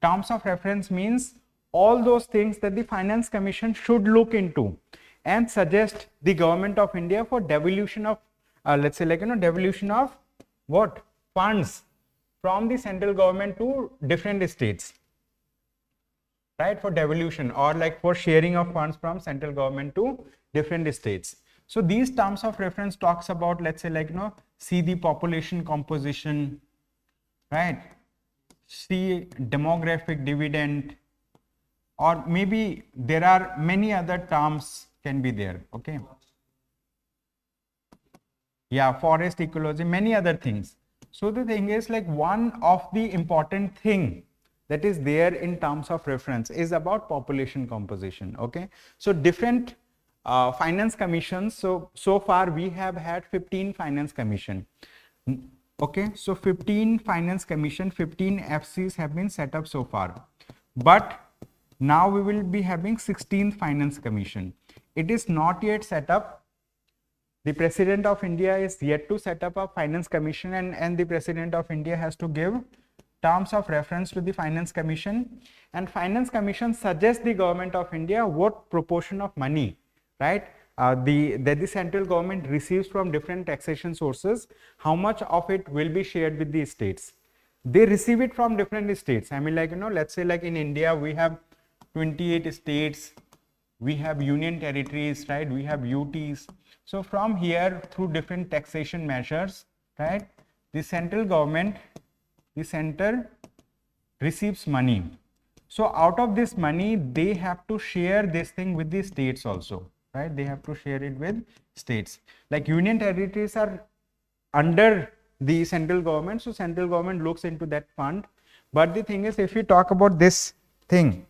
Terms of reference means all those things that the Finance Commission should look into and suggest the government of India for devolution of, devolution of what? Funds from the central government to different states, right? For devolution or like for sharing of funds from central government to different states. So these terms of reference talks about, let's say, see the population composition, right? See demographic dividend, or maybe there are many other terms can be there. Okay, yeah, forest ecology, many other things. So the thing is, like, one of the important thing that is there in terms of reference is about population composition. Okay, so different finance commissions. So far we have had 15 finance commission. Okay, so 15 finance commission, 15 FCs have been set up so far, but now we will be having 16th finance commission. It is not yet set up. The President of India is yet to set up a finance commission, and the President of India has to give terms of reference to the Finance Commission, and Finance Commission suggests the government of India what proportion of money, right, that the central government receives from different taxation sources, how much of it will be shared with the states. They receive it from different states. I mean, like, let's say like in India, we have 28 states, we have union territories, right, we have UTs. So from here, through different taxation measures, right, the central government, the center receives money. So out of this money, they have to share this thing with the states also, right? They have to share it with states. Like union territories are under the central government, so central government looks into that fund. But the thing is, if we talk about this thing,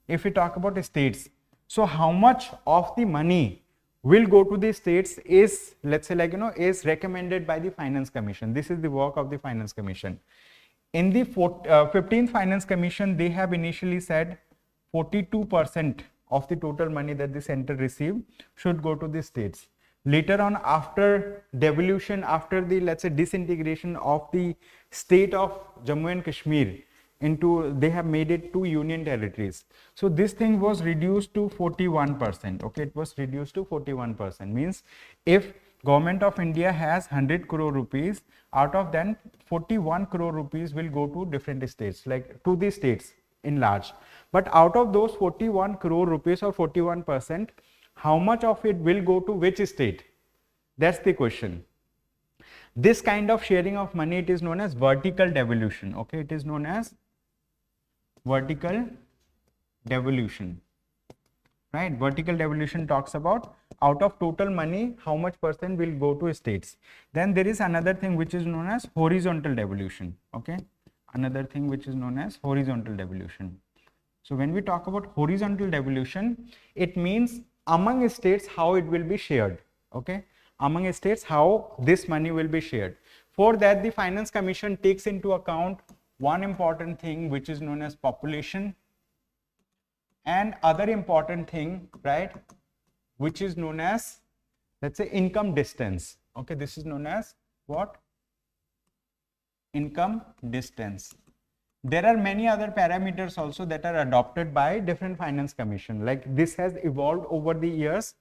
if we talk about the states, so how much of the money will go to the states is, let's say like, is recommended by the Finance Commission. This is the work of the Finance Commission. In the 15th Finance Commission, they have initially said 42% of the total money that the center received should go to the states. Later on, after devolution, after the, let's say, disintegration of the state of Jammu and Kashmir into, they have made it 2 union territories. So this thing was reduced to 41%. Okay, it was reduced to 41%. Means if Government of India has 100 crore rupees, out of them 41 crore rupees will go to different states, like to the states in large. But out of those 41 crore rupees or 41%, how much of it will go to which state? That's the question. This kind of sharing of money, it is known as vertical devolution. Okay, it is known as vertical devolution, right? Vertical devolution talks about out of total money, how much percent will go to states. Then there is another thing which is known as horizontal devolution. Okay, another thing which is known as horizontal devolution. So when we talk about horizontal devolution, it means among states how it will be shared. Okay, among states how this money will be shared. For that, the Finance Commission takes into account one important thing which is known as population, and other important thing, right, which is known as, let's say, income distance. Okay, this is known as what? Income distance. There are many other parameters also that are adopted by different Finance Commission. Like this has evolved over the years.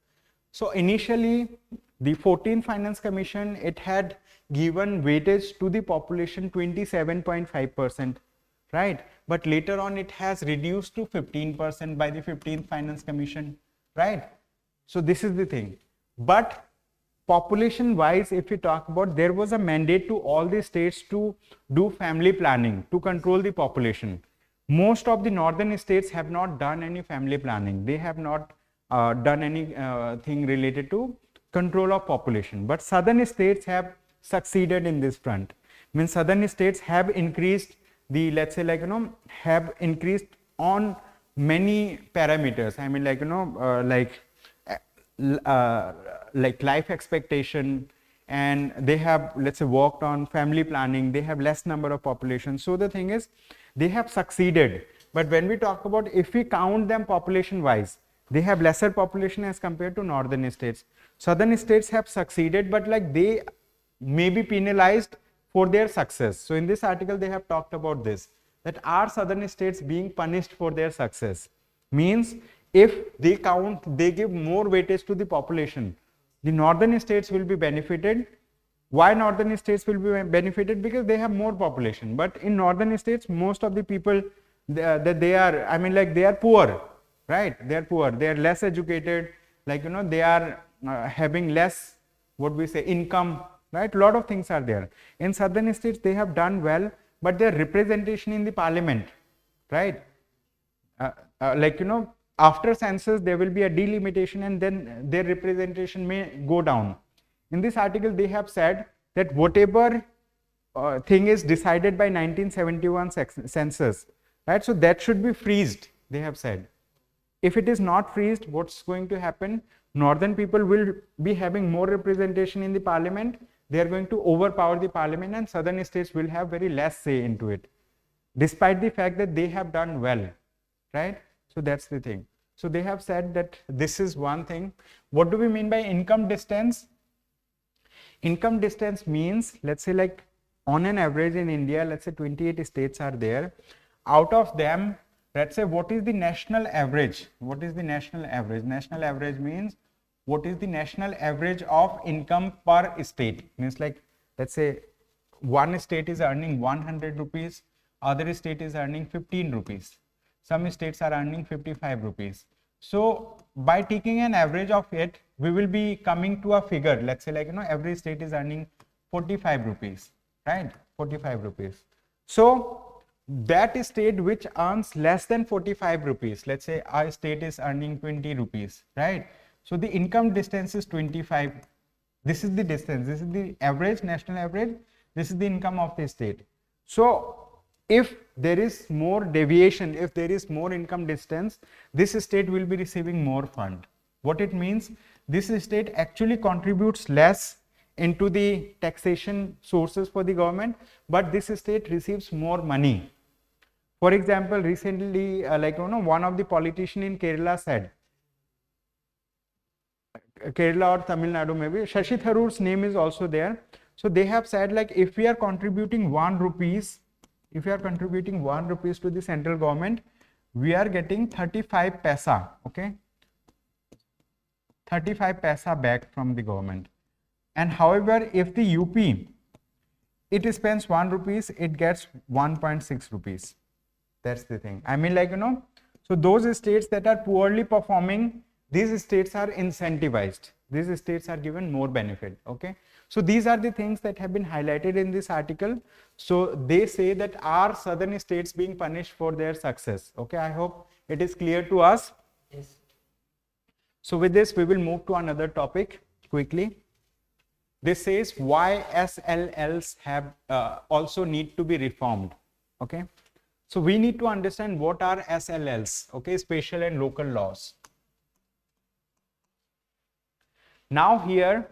So initially, the 14th Finance Commission, it had given weightage to the population 27.5%, right? But later on, it has reduced to 15% by the 15th Finance Commission, right? So this is the thing. But population wise, if we talk about, there was a mandate to all the states to do family planning to control the population. Most of the northern states have not done any family planning. They have not done any thing related to control of population. But southern states have succeeded in this front. Means southern states have increased the, let's say, like, have increased on many parameters. I mean, like, like life expectation, and they have, let's say, worked on family planning. They have less number of population. So the thing is, they have succeeded. But when we talk about, if we count them population wise, they have lesser population as compared to northern states. Southern states have succeeded, but like they may be penalized for their success. So in this article, they have talked about this, that are southern states being punished for their success? Means if they count, they give more weightage to the population, the northern states will be benefited. Why northern states will be benefited? Because they have more population. But in northern states, most of the people that they are, I mean, like they are poor, right? They are poor, they are less educated, like, they are having less, what we say, income, right? A lot of things are there. In southern states, they have done well, but their representation in the parliament, right? Like, after census, there will be a delimitation and then their representation may go down. In this article, they have said that whatever thing is decided by 1971 census, right? So that should be freezed, they have said. If it is not freezed, what's going to happen? Northern people will be having more representation in the parliament. They are going to overpower the parliament, and southern states will have very less say into it, despite the fact that they have done well, right? So that's the thing. So they have said that this is one thing. What do we mean by income distance? Income distance means, let's say, like on an average in India, let's say 28 states are there. Out of them, let's say what is the national average? What is the national average? National average means what is the national average of income per state? Means like, let's say one state is earning 100 rupees, other state is earning 15 rupees. Some states are earning 55 rupees. So by taking an average of it, we will be coming to a figure. Let's say like, every state is earning 45 rupees, right? 45 rupees. So that state which earns less than 45 rupees, let's say our state is earning 20 rupees, right? So the income distance is 25. This is the distance. This is the average, national average. This is the income of the state. So if there is more deviation, if there is more income distance, this state will be receiving more fund. What it means, this state actually contributes less into the taxation sources for the government, but this state receives more money. For example, recently, one of the politicians in Kerala said, Kerala or Tamil Nadu maybe, Shashi Tharoor's name is also there. So they have said like, if we are contributing 1 rupees, if we are contributing 1 rupees to the central government, we are getting 35 paisa, okay? 35 paisa back from the government. And however, if the UP, it spends 1 rupees, it gets 1.6 rupees. That's the thing. I mean, like, so those states that are poorly performing, these states are incentivized. These states are given more benefit, okay? So these are the things that have been highlighted in this article. So they say that are southern states being punished for their success, okay? I hope it is clear to us. Yes. So with this, we will move to another topic quickly. This says why SLLs have also need to be reformed, okay? So we need to understand what are SLLs, okay? Special and local laws. Now here,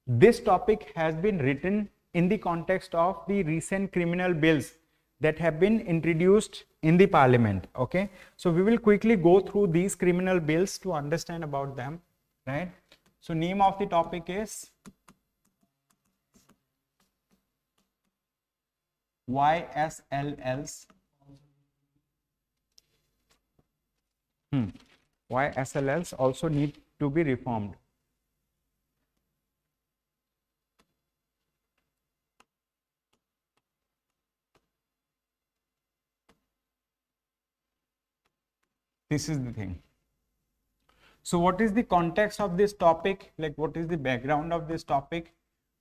this topic has been written in the context of the recent criminal bills that have been introduced in the parliament, okay? So we will quickly go through these criminal bills to understand about them, right? So name of the topic is why SLLs why SLLs also need to be reformed. This is the thing. So what is the context of this topic? Like, what is the background of this topic?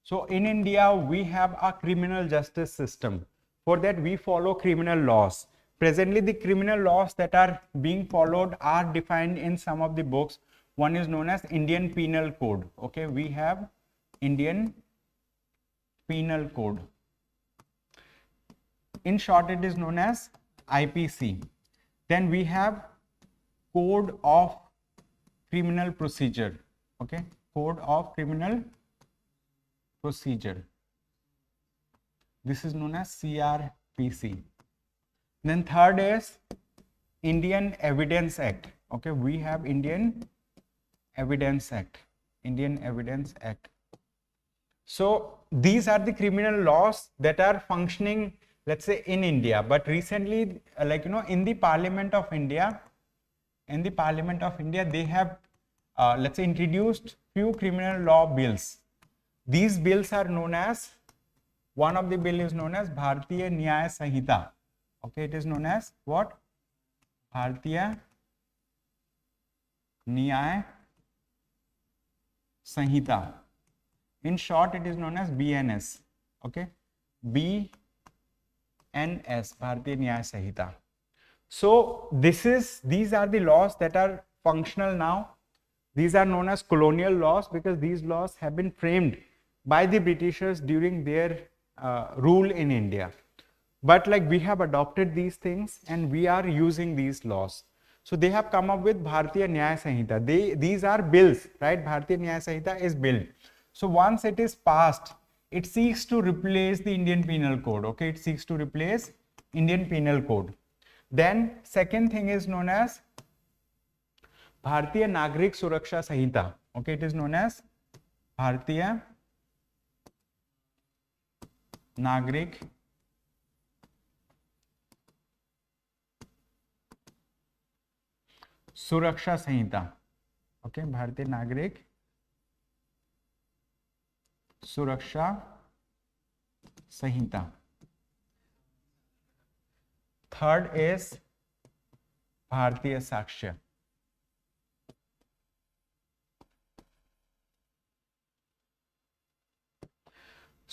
So in India, we have a criminal justice system. For that, we follow criminal laws. Presently, the criminal laws that are being followed are defined in some of the books. One is known as Indian Penal Code. Okay, we have Indian Penal Code. In short, it is known as IPC. Then we have Code of Criminal Procedure. Okay, Code of Criminal Procedure. This is known as CRPC. Then third is Indian Evidence Act. Okay, we have Indian Evidence Act. Indian Evidence Act. So these are the criminal laws that are functioning, let's say, in India. But recently, in the Parliament of India, they have, let's say, introduced few criminal law bills. These bills are known as, one of the bill is known as Bharatiya Nyaya Sanhita. Okay, it is known as what? Bharatiya Nyaya Sanhita. In short, it is known as BNS. Okay, BNS, Bharatiya Nyaya Sanhita. So these are the laws that are functional now. These are known as colonial laws because these laws have been framed by the Britishers during their rule in India. But like we have adopted these things and we are using these laws. So they have come up with Bharatiya Nyaya Sanhita. These are bills, right? Bharatiya Nyaya Sanhita is bill. So once it is passed, it seeks to replace the Indian Penal Code. Okay, it seeks to replace Indian Penal Code. Then second thing is known as Bharatiya Nagrik Suraksha Sanhita. Okay, it is known as Bharatiya नागरिक सुरक्षा संहिता, okay, भारतीय नागरिक सुरक्षा संहिता. Third is भारतीय साक्ष्य.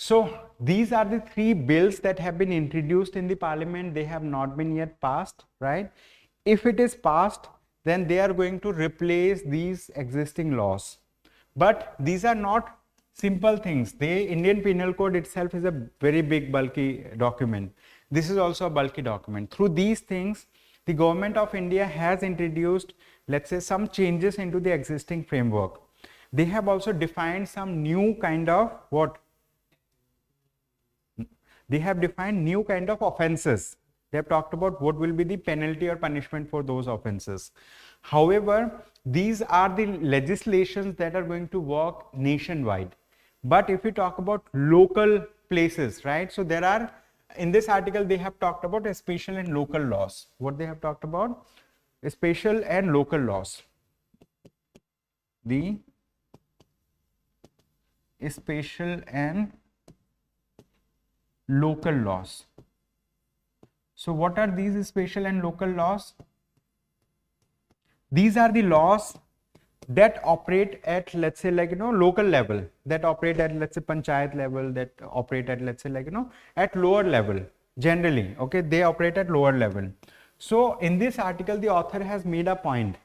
So these are the three bills that have been introduced in the parliament. They have not been yet passed, right? If it is passed, then they are going to replace these existing laws. But these are not simple things. The Indian Penal Code itself is a very big, bulky document. This is also a bulky document. Through these things, the government of India has introduced, let's say, some changes into the existing framework. They have also defined some new kind of what? They have defined new kind of offenses. They have talked about what will be the penalty or punishment for those offenses. However, these are the legislations that are going to work nationwide. But if we talk about local places, right? So there are, in this article, they have talked about spatial and local laws. What they have talked about? Spatial and local laws. The spatial and local laws. So what are these spatial and local laws? These are the laws that operate at, let's say, like, local level, that operate at, let's say, panchayat level, that operate at, let's say, like, at lower level generally. Okay, they operate at lower level. So in this article, the author has made a point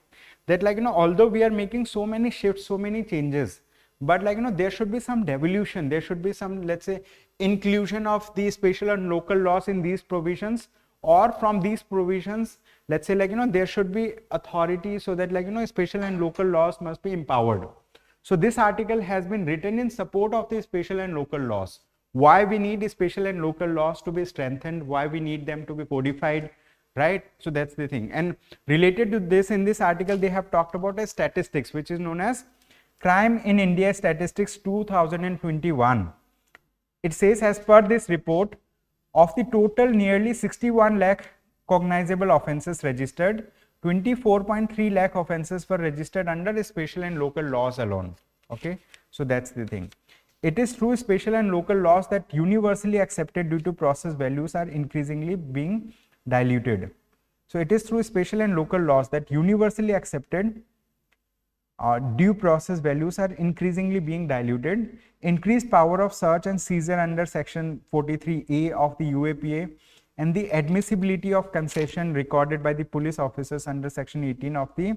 that, like, although we are making so many shifts, so many changes, but, like, there should be some devolution, there should be some, let's say, inclusion of the spatial and local laws in these provisions, or from these provisions, let's say, like, there should be authority, so that, like, spatial and local laws must be empowered. So this article has been written in support of the spatial and local laws. Why we need spatial and local laws to be strengthened, why we need them to be codified, right? So that's the thing. And related to this, in this article, they have talked about a statistics, which is known as Crime in India Statistics 2021. It says, as per this report, of the total nearly 61 lakh cognizable offences registered, 24.3 lakh offences were registered under spatial and local laws alone. Okay, so that's the thing. It is through spatial and local laws that universally accepted due to process values are increasingly being diluted. So it is through spatial and local laws that universally accepted due process values are increasingly being diluted. Increased power of search and seizure under section 43A of the UAPA and the admissibility of concession recorded by the police officers under section 18 of the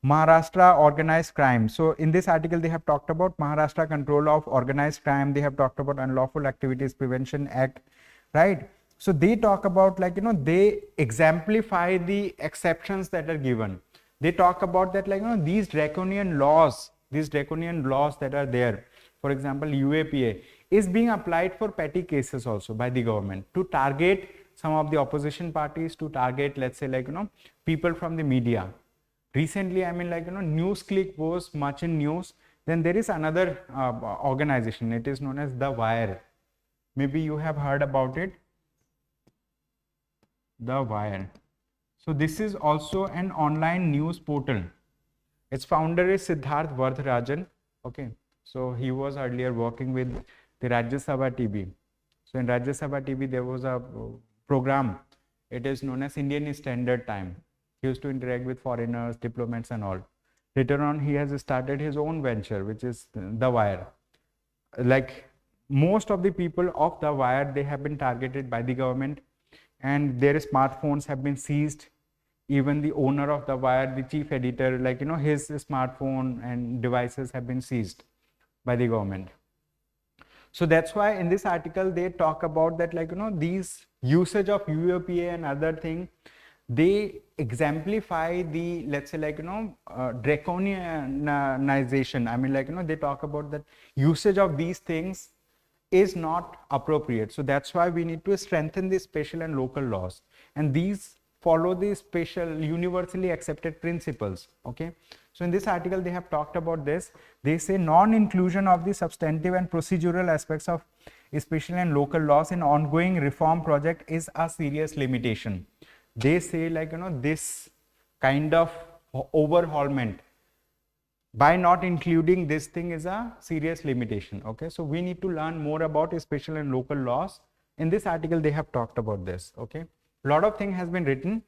Maharashtra organized crime. So in this article, they have talked about Maharashtra Control of Organized Crime. They have talked about Unlawful Activities Prevention Act, right? So they talk about, like, they exemplify the exceptions that are given. They talk about that, like, these draconian laws that are there, for example, UAPA, is being applied for petty cases also by the government to target some of the opposition parties, to target, let's say, like, people from the media. Recently, I mean, like, NewsClick was much in news. Then there is another organization. It is known as The Wire. Maybe you have heard about it. The Wire. So this is also an online news portal. Its founder is Siddharth Vardharajan. Okay, so he was earlier working with the Rajya Sabha TV. So in Rajya Sabha TV, there was a program. It is known as Indian Standard Time. He used to interact with foreigners, diplomats and all. Later on, he has started his own venture, which is The Wire. Like most of the people of The Wire, they have been targeted by the government, and their smartphones have been seized. Even the owner of The Wire, the chief editor, like, his smartphone and devices have been seized by the government. So that's why in this article, they talk about that, like, these usage of UAPA and other thing, they exemplify the, let's say, like, draconianization. I mean, like, they talk about that usage of these things is not appropriate. So that's why we need to strengthen the spatial and local laws, and these follow the spatial universally accepted principles. Okay, so in this article, they have talked about this. They say non-inclusion of the substantive and procedural aspects of special and local laws in ongoing reform project is a serious limitation. They say like, this kind of overhaulment by not including this thing is a serious limitation. Okay, so we need to learn more about special and local laws. In this article they have talked about this. Okay, a lot of thing has been written,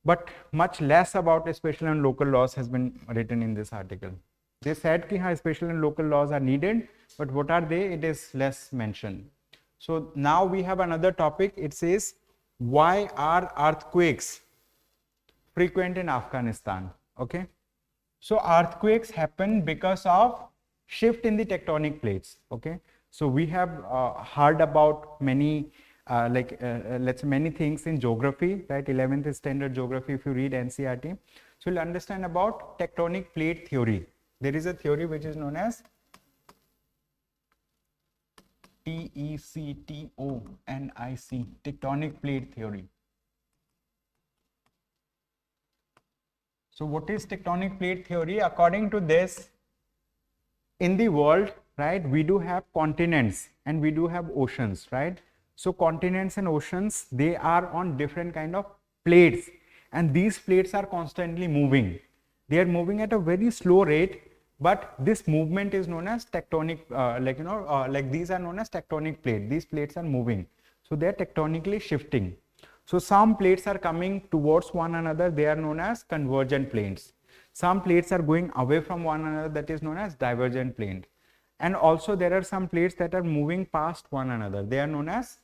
but much less about special and local laws has been written in this article. They said that special and local laws are needed, but what are they? It is less mentioned. So now we have another topic. It says, why are earthquakes frequent in Afghanistan? Okay, so earthquakes happen because of shift in the tectonic plates. Okay, so we have heard about many let's say many things in geography, right? 11th standard geography, if you read NCERT, so you'll understand about tectonic plate theory. There is a theory which is known as TECTONIC, tectonic plate theory. So what is tectonic plate theory? According to this, in the world, right, we do have continents and we do have oceans, right? So continents and oceans, they are on different kind of plates, and these plates are constantly moving. They are moving at a very slow rate, but this movement is known as tectonic, like these are known as tectonic plate. These plates are moving, so they are tectonically shifting. So some plates are coming towards one another, they are known as convergent planes. Some plates are going away from one another, that is known as divergent plane. And also there are some plates that are moving past one another, they are known as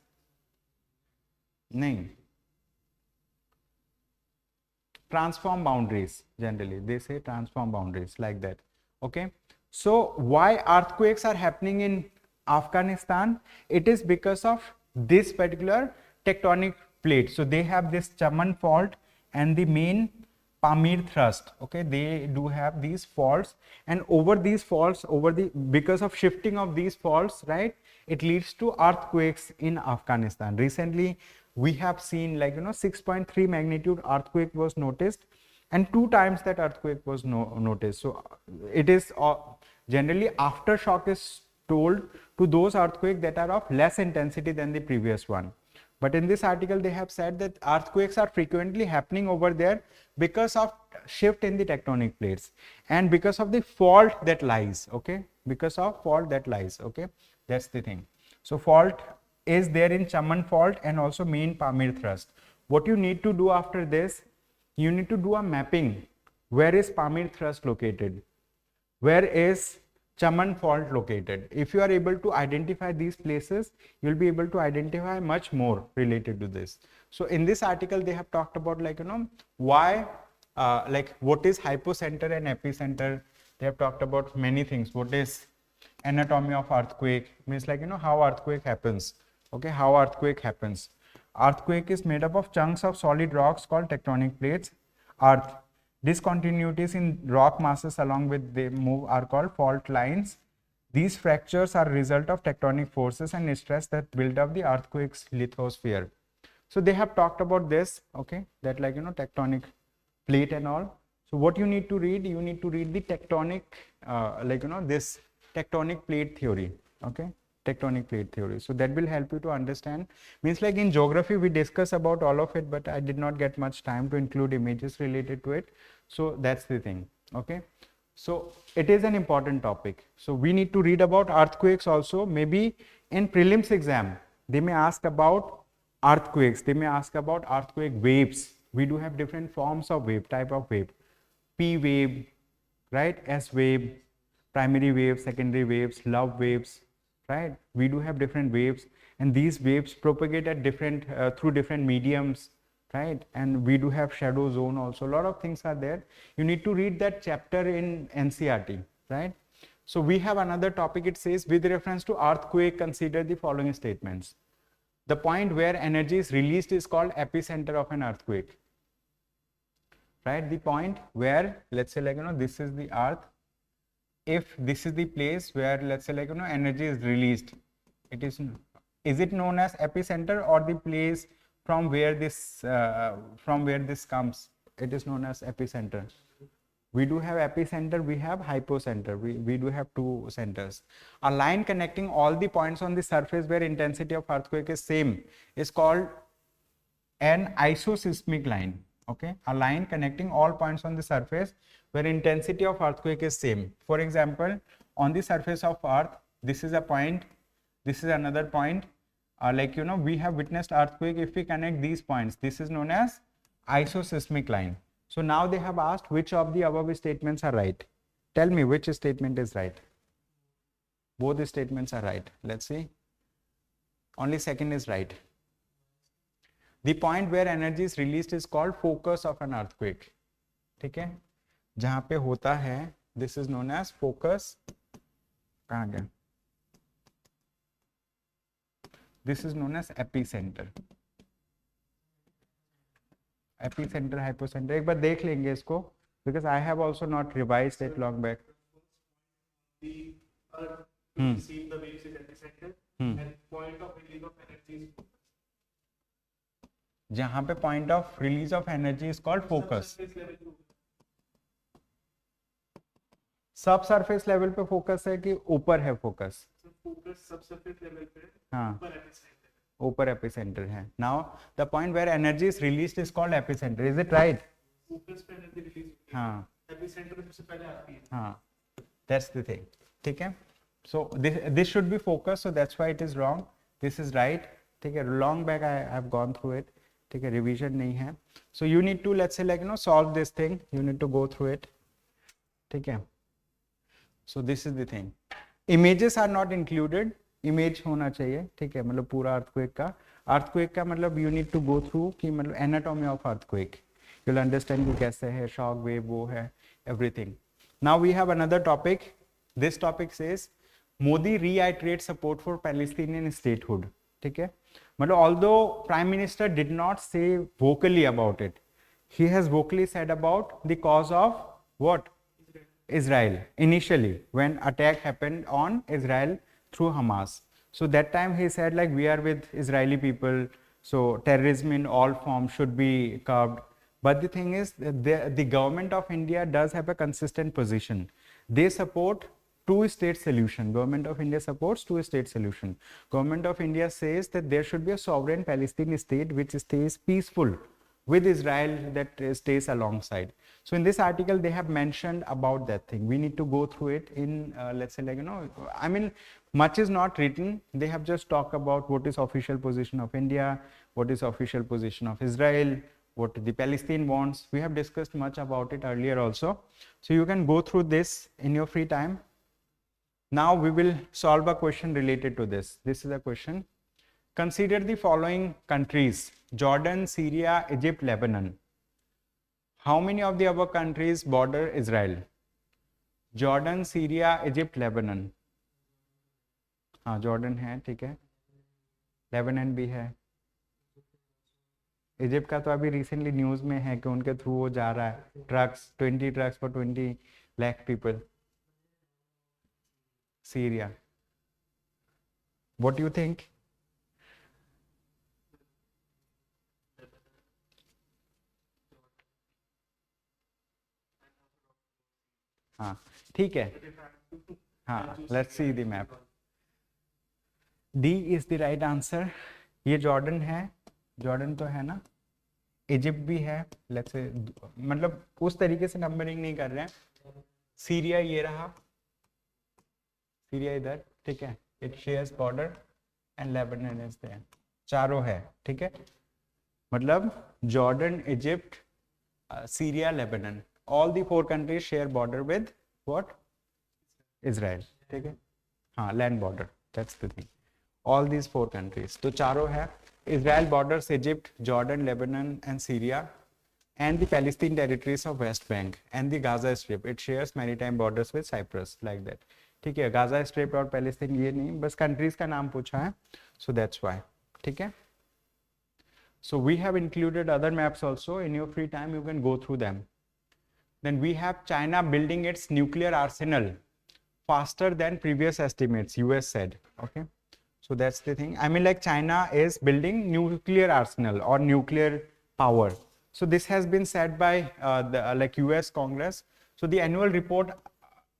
transform boundaries. Generally they say transform boundaries, like that. Okay, so why earthquakes are happening in Afghanistan? It is because of this particular tectonic plate. So they have this Chaman fault and the main Pamir thrust. Okay, they do have these faults, and over these faults, because of shifting of these faults, right, it leads to earthquakes in Afghanistan. Recently we have seen 6.3 magnitude earthquake was noticed, and 2 times that earthquake was noticed. So it is generally aftershock is told to those earthquakes that are of less intensity than the previous one. But in this article they have said that earthquakes are frequently happening over there because of shift in the tectonic plates and because of the fault that lies. Okay, because of fault that lies. Okay, that's the thing. So fault is there in Chaman fault and also main Pamir thrust. What you need to do after this, you need to do a mapping. Where is Pamir thrust located? Where is Chaman fault located? If you are able to identify these places, you will be able to identify much more related to this. So in this article they have talked about why what is hypocenter and epicenter. They have talked about many things. What is anatomy of earthquake, means how earthquake happens. Okay, how earthquake happens. Earthquake is made up of chunks of solid rocks called tectonic plates. Earth discontinuities in rock masses along with they move are called fault lines. These fractures are a result of tectonic forces and stress that build up the earthquake's lithosphere. So they have talked about this. Okay, that tectonic plate and all. So what you need to read, you need to read the tectonic this tectonic plate theory. Okay, tectonic plate theory. So that will help you to understand. Means in geography we discuss about all of it, but I did not get much time to include images related to it. So that's the thing. Okay, so it is an important topic. So we need to read about earthquakes also. Maybe in prelims exam they may ask about earthquakes, they may ask about earthquake waves. We do have different forms of wave, type of wave. P wave, right, S wave, primary waves, secondary waves, love waves, right? We do have different waves, and these waves propagate at different through different mediums, right? And we do have shadow zone also. A lot of things are there. You need to read that chapter in NCERT, right? So we have another topic. It says, with reference to earthquake, consider the following statements. The point where energy is released is called epicenter of an earthquake, right? The point where, let's say this is the earth. If this is the place where, let's say energy is released, it is it known as epicenter, or the place from where this comes, it is known as epicenter. We do have epicenter, we have hypocenter. We do have two centers. A line connecting all the points on the surface where intensity of earthquake is same is called an isoseismic line. Okay, a line connecting all points on the surface where intensity of earthquake is same. For example, on the surface of earth, this is a point, this is another point. Like, you know, we have witnessed earthquake. If we connect these points, this is known as isoseismic line. So now they have asked which of the above statements are right. Tell me which statement is right. Both the statements are right. Let's see. Only second is right. The point where energy is released is called focus of an earthquake. ठीक है, जहाँ पे होता है, this is known as focus. कहाँ गया? This is known as epicenter. Epicenter, hypocenter. एक बार देख लेंगे इसको, because I have also not revised it long back. The earth receive the waves is epicenter and point of release of energy is focus. जहाँ पे point of release of energy is called focus. Subsurface level पे focus है कि ऊपर है focus? Focus subsurface level पे, हाँ, ऊपर एपिसेंटर. ऊपर एपिसेंटर है. Now the point where energy is released is called epicentre. Is it right? Focus पे एनर्जी रिलीज होती है. हाँ, एपिसेंटर सबसे पहले आती है. हाँ, दैट्स द थिंग. ठीक है, so this should be focus, so that's why it is wrong. This is right. ठीक है, long back I have gone through it. ठीक है, रिवीजन नहीं है. So you need to, let's say like you know, solve this thing. You need to go through it. ठीक है, so this is the thing. Images are not included. Image होना चाहिए. ठीक है, मतलब पूरा अर्थक्वेक का मतलब you need to go through कि मतलब anatomy of earthquake. You will understand कि कैसे है, शॉक वेव वो है, everything. Now we have another topic. This topic says Modi reiterate support for Palestinian statehood. ठीक है, मतलब although prime minister did not say vocally about it, he has vocally said about the cause of what? Israel initially when attack happened on Israel through Hamas. So that time he said like we are with Israeli people, so terrorism in all forms should be curbed. But the thing is the government of India does have a consistent position. They support two-state solution. Government of India supports two-state solution. Government of India says that there should be a sovereign Palestinian state which stays peaceful with Israel, that stays alongside. So in this article they have mentioned about that thing. We need to go through it in let's say like, you know, I mean much is not written. They have just talked about what is official position of India, what is official position of Israel, what the Palestine wants. We have discussed much about it earlier also. So you can go through this in your free time. Now we will solve a question related to this. This is a question. Consider the following countries: Jordan, Syria, Egypt, Lebanon. How many of the above countries border Israel? Jordan, Syria, Egypt, Lebanon. हाँ, Jordan है. ठीक है, Lebanon भी है. Egypt का तो अभी recently news में है कि उनके थ्रू वो जा रहा है, trucks, 20 trucks for 20 lakh people. Syria, what you think? हाँ, ठीक है. हाँ, let's see the map. D is the right answer. ये जॉर्डन है, जॉर्डन तो है ना, इजिप्ट भी है. लेट्स से मतलब उस तरीके से नंबरिंग नहीं कर रहे हैं. सीरिया ये रहा, सीरिया इधर. ठीक है, it shares border and Lebanon is there. चारों है. ठीक है, मतलब Jordan, Egypt, Syria, Lebanon, all the four countries share border with what? Israel. ठीक है, हाँ, land border. That's the thing. All these four countries. तो चारों है. Israel borders Egypt, Jordan, Lebanon, and Syria, and the Palestine territories of West Bank and the Gaza Strip. It shares maritime borders with Cyprus, like that. ठीक है, Gaza strip और Palestine ये नहीं, बस countries का नाम पूछा है. So that's why. ठीक है. So we have included other maps also. In your free time, you can go through them. Then we have China building its nuclear arsenal faster than previous estimates, US said. Okay, so that's the thing. I mean like China is building nuclear arsenal or nuclear power. So this has been said by the like US Congress. So the annual report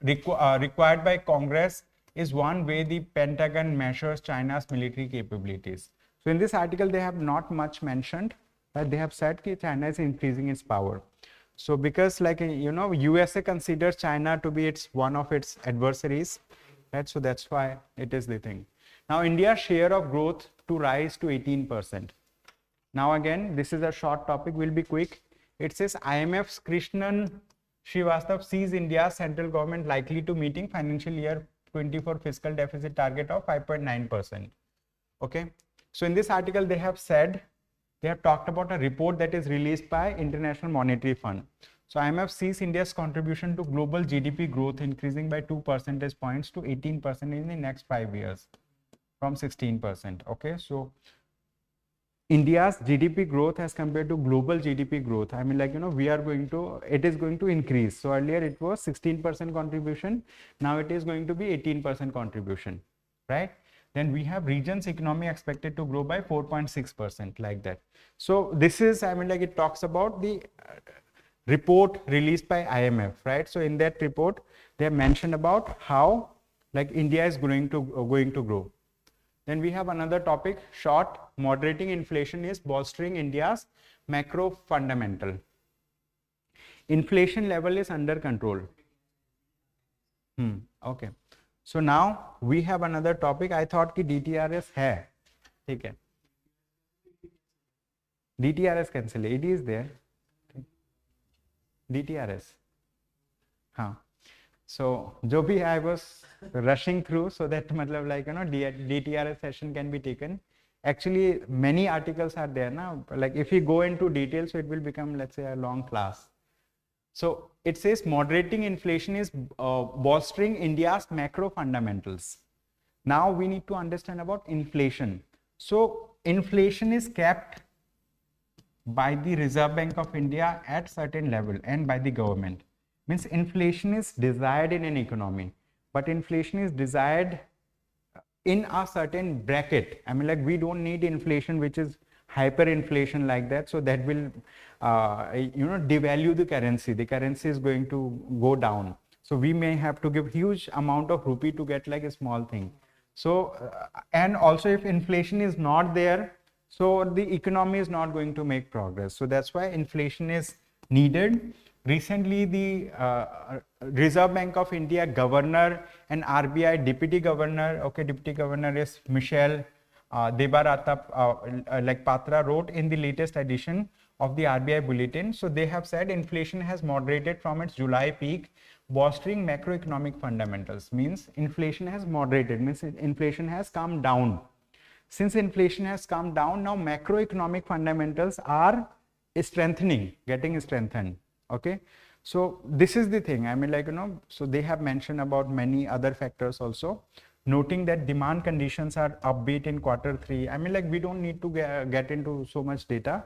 required by Congress is one way the Pentagon measures China's military capabilities. So in this article, they have not much mentioned, but they have said that China is increasing its power. So because like, you know, USA considers China to be one of its adversaries, right? So that's why it is the thing. Now India's share of growth to rise to 18%. Now again, this is a short topic, will be quick. It says IMF's Krishnan Srivastav sees India's central government likely to meeting financial year 24 fiscal deficit target of 5.9%. Okay. So in this article, they have said, they have talked about a report that is released by International Monetary Fund. So IMF sees India's contribution to global GDP growth increasing by 2 percentage points to 18% in the next 5 years from 16%. Okay. So India's GDP growth as compared to global GDP growth, I mean, like, you know, it is going to increase. So earlier it was 16% contribution. Now it is going to be 18% contribution, right? Then we have region's economy expected to grow by 4.6%, like that. So this is, I mean, like, it talks about the report released by IMF, right? So in that report, they have mentioned about how like India is going to grow. Then we have another topic, short, moderating inflation is bolstering India's macro fundamental. Inflation level is under control. Okay. So now we have another topic. I thought कि DTRS है, ठीक है? DTRS cancel. It is there. DTRS. हाँ. So जो भी I was rushing through so that मतलब like, you know, DTRS session can be taken. Actually many articles are there now. Like if we go into details, so it will become, let's say, a long class. So it says moderating inflation is bolstering India's macro fundamentals. Now we need to understand about inflation. So inflation is kept by the Reserve Bank of India at certain level and by the government. Means inflation is desired in an economy, but inflation is desired in a certain bracket. I mean, like, we don't need inflation which is hyperinflation like that, so that will you know, devalue the currency. The currency is going to go down, so we may have to give huge amount of rupee to get like a small thing. So and also if inflation is not there, so the economy is not going to make progress. So that's why inflation is needed. Recently, the Reserve Bank of India governor and RBI deputy governor, okay, deputy governor is Michelle Debarata like Patra, wrote in the latest edition of the RBI bulletin. So they have said inflation has moderated from its July peak, bolstering macroeconomic fundamentals. Means inflation has moderated, means inflation has come down. Since inflation has come down, now macroeconomic fundamentals are strengthening, getting strengthened. Okay, so this is the thing. I mean, like, you know, so they have mentioned about many other factors also, noting that demand conditions are upbeat in Q3. I mean, like, we don't need to get into so much data.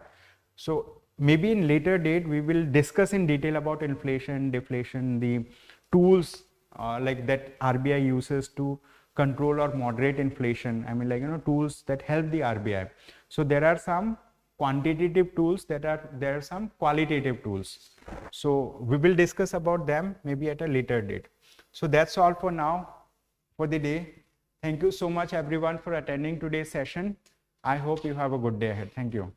So maybe in later date we will discuss in detail about inflation, deflation, the tools like that RBI uses to control or moderate inflation. I mean, like, you know, tools that help the RBI. So there are some quantitative tools, there are some qualitative tools. So we will discuss about them maybe at a later date. So that's all for now for the day. Thank you so much everyone for attending today's session. I hope you have a good day ahead. Thank you.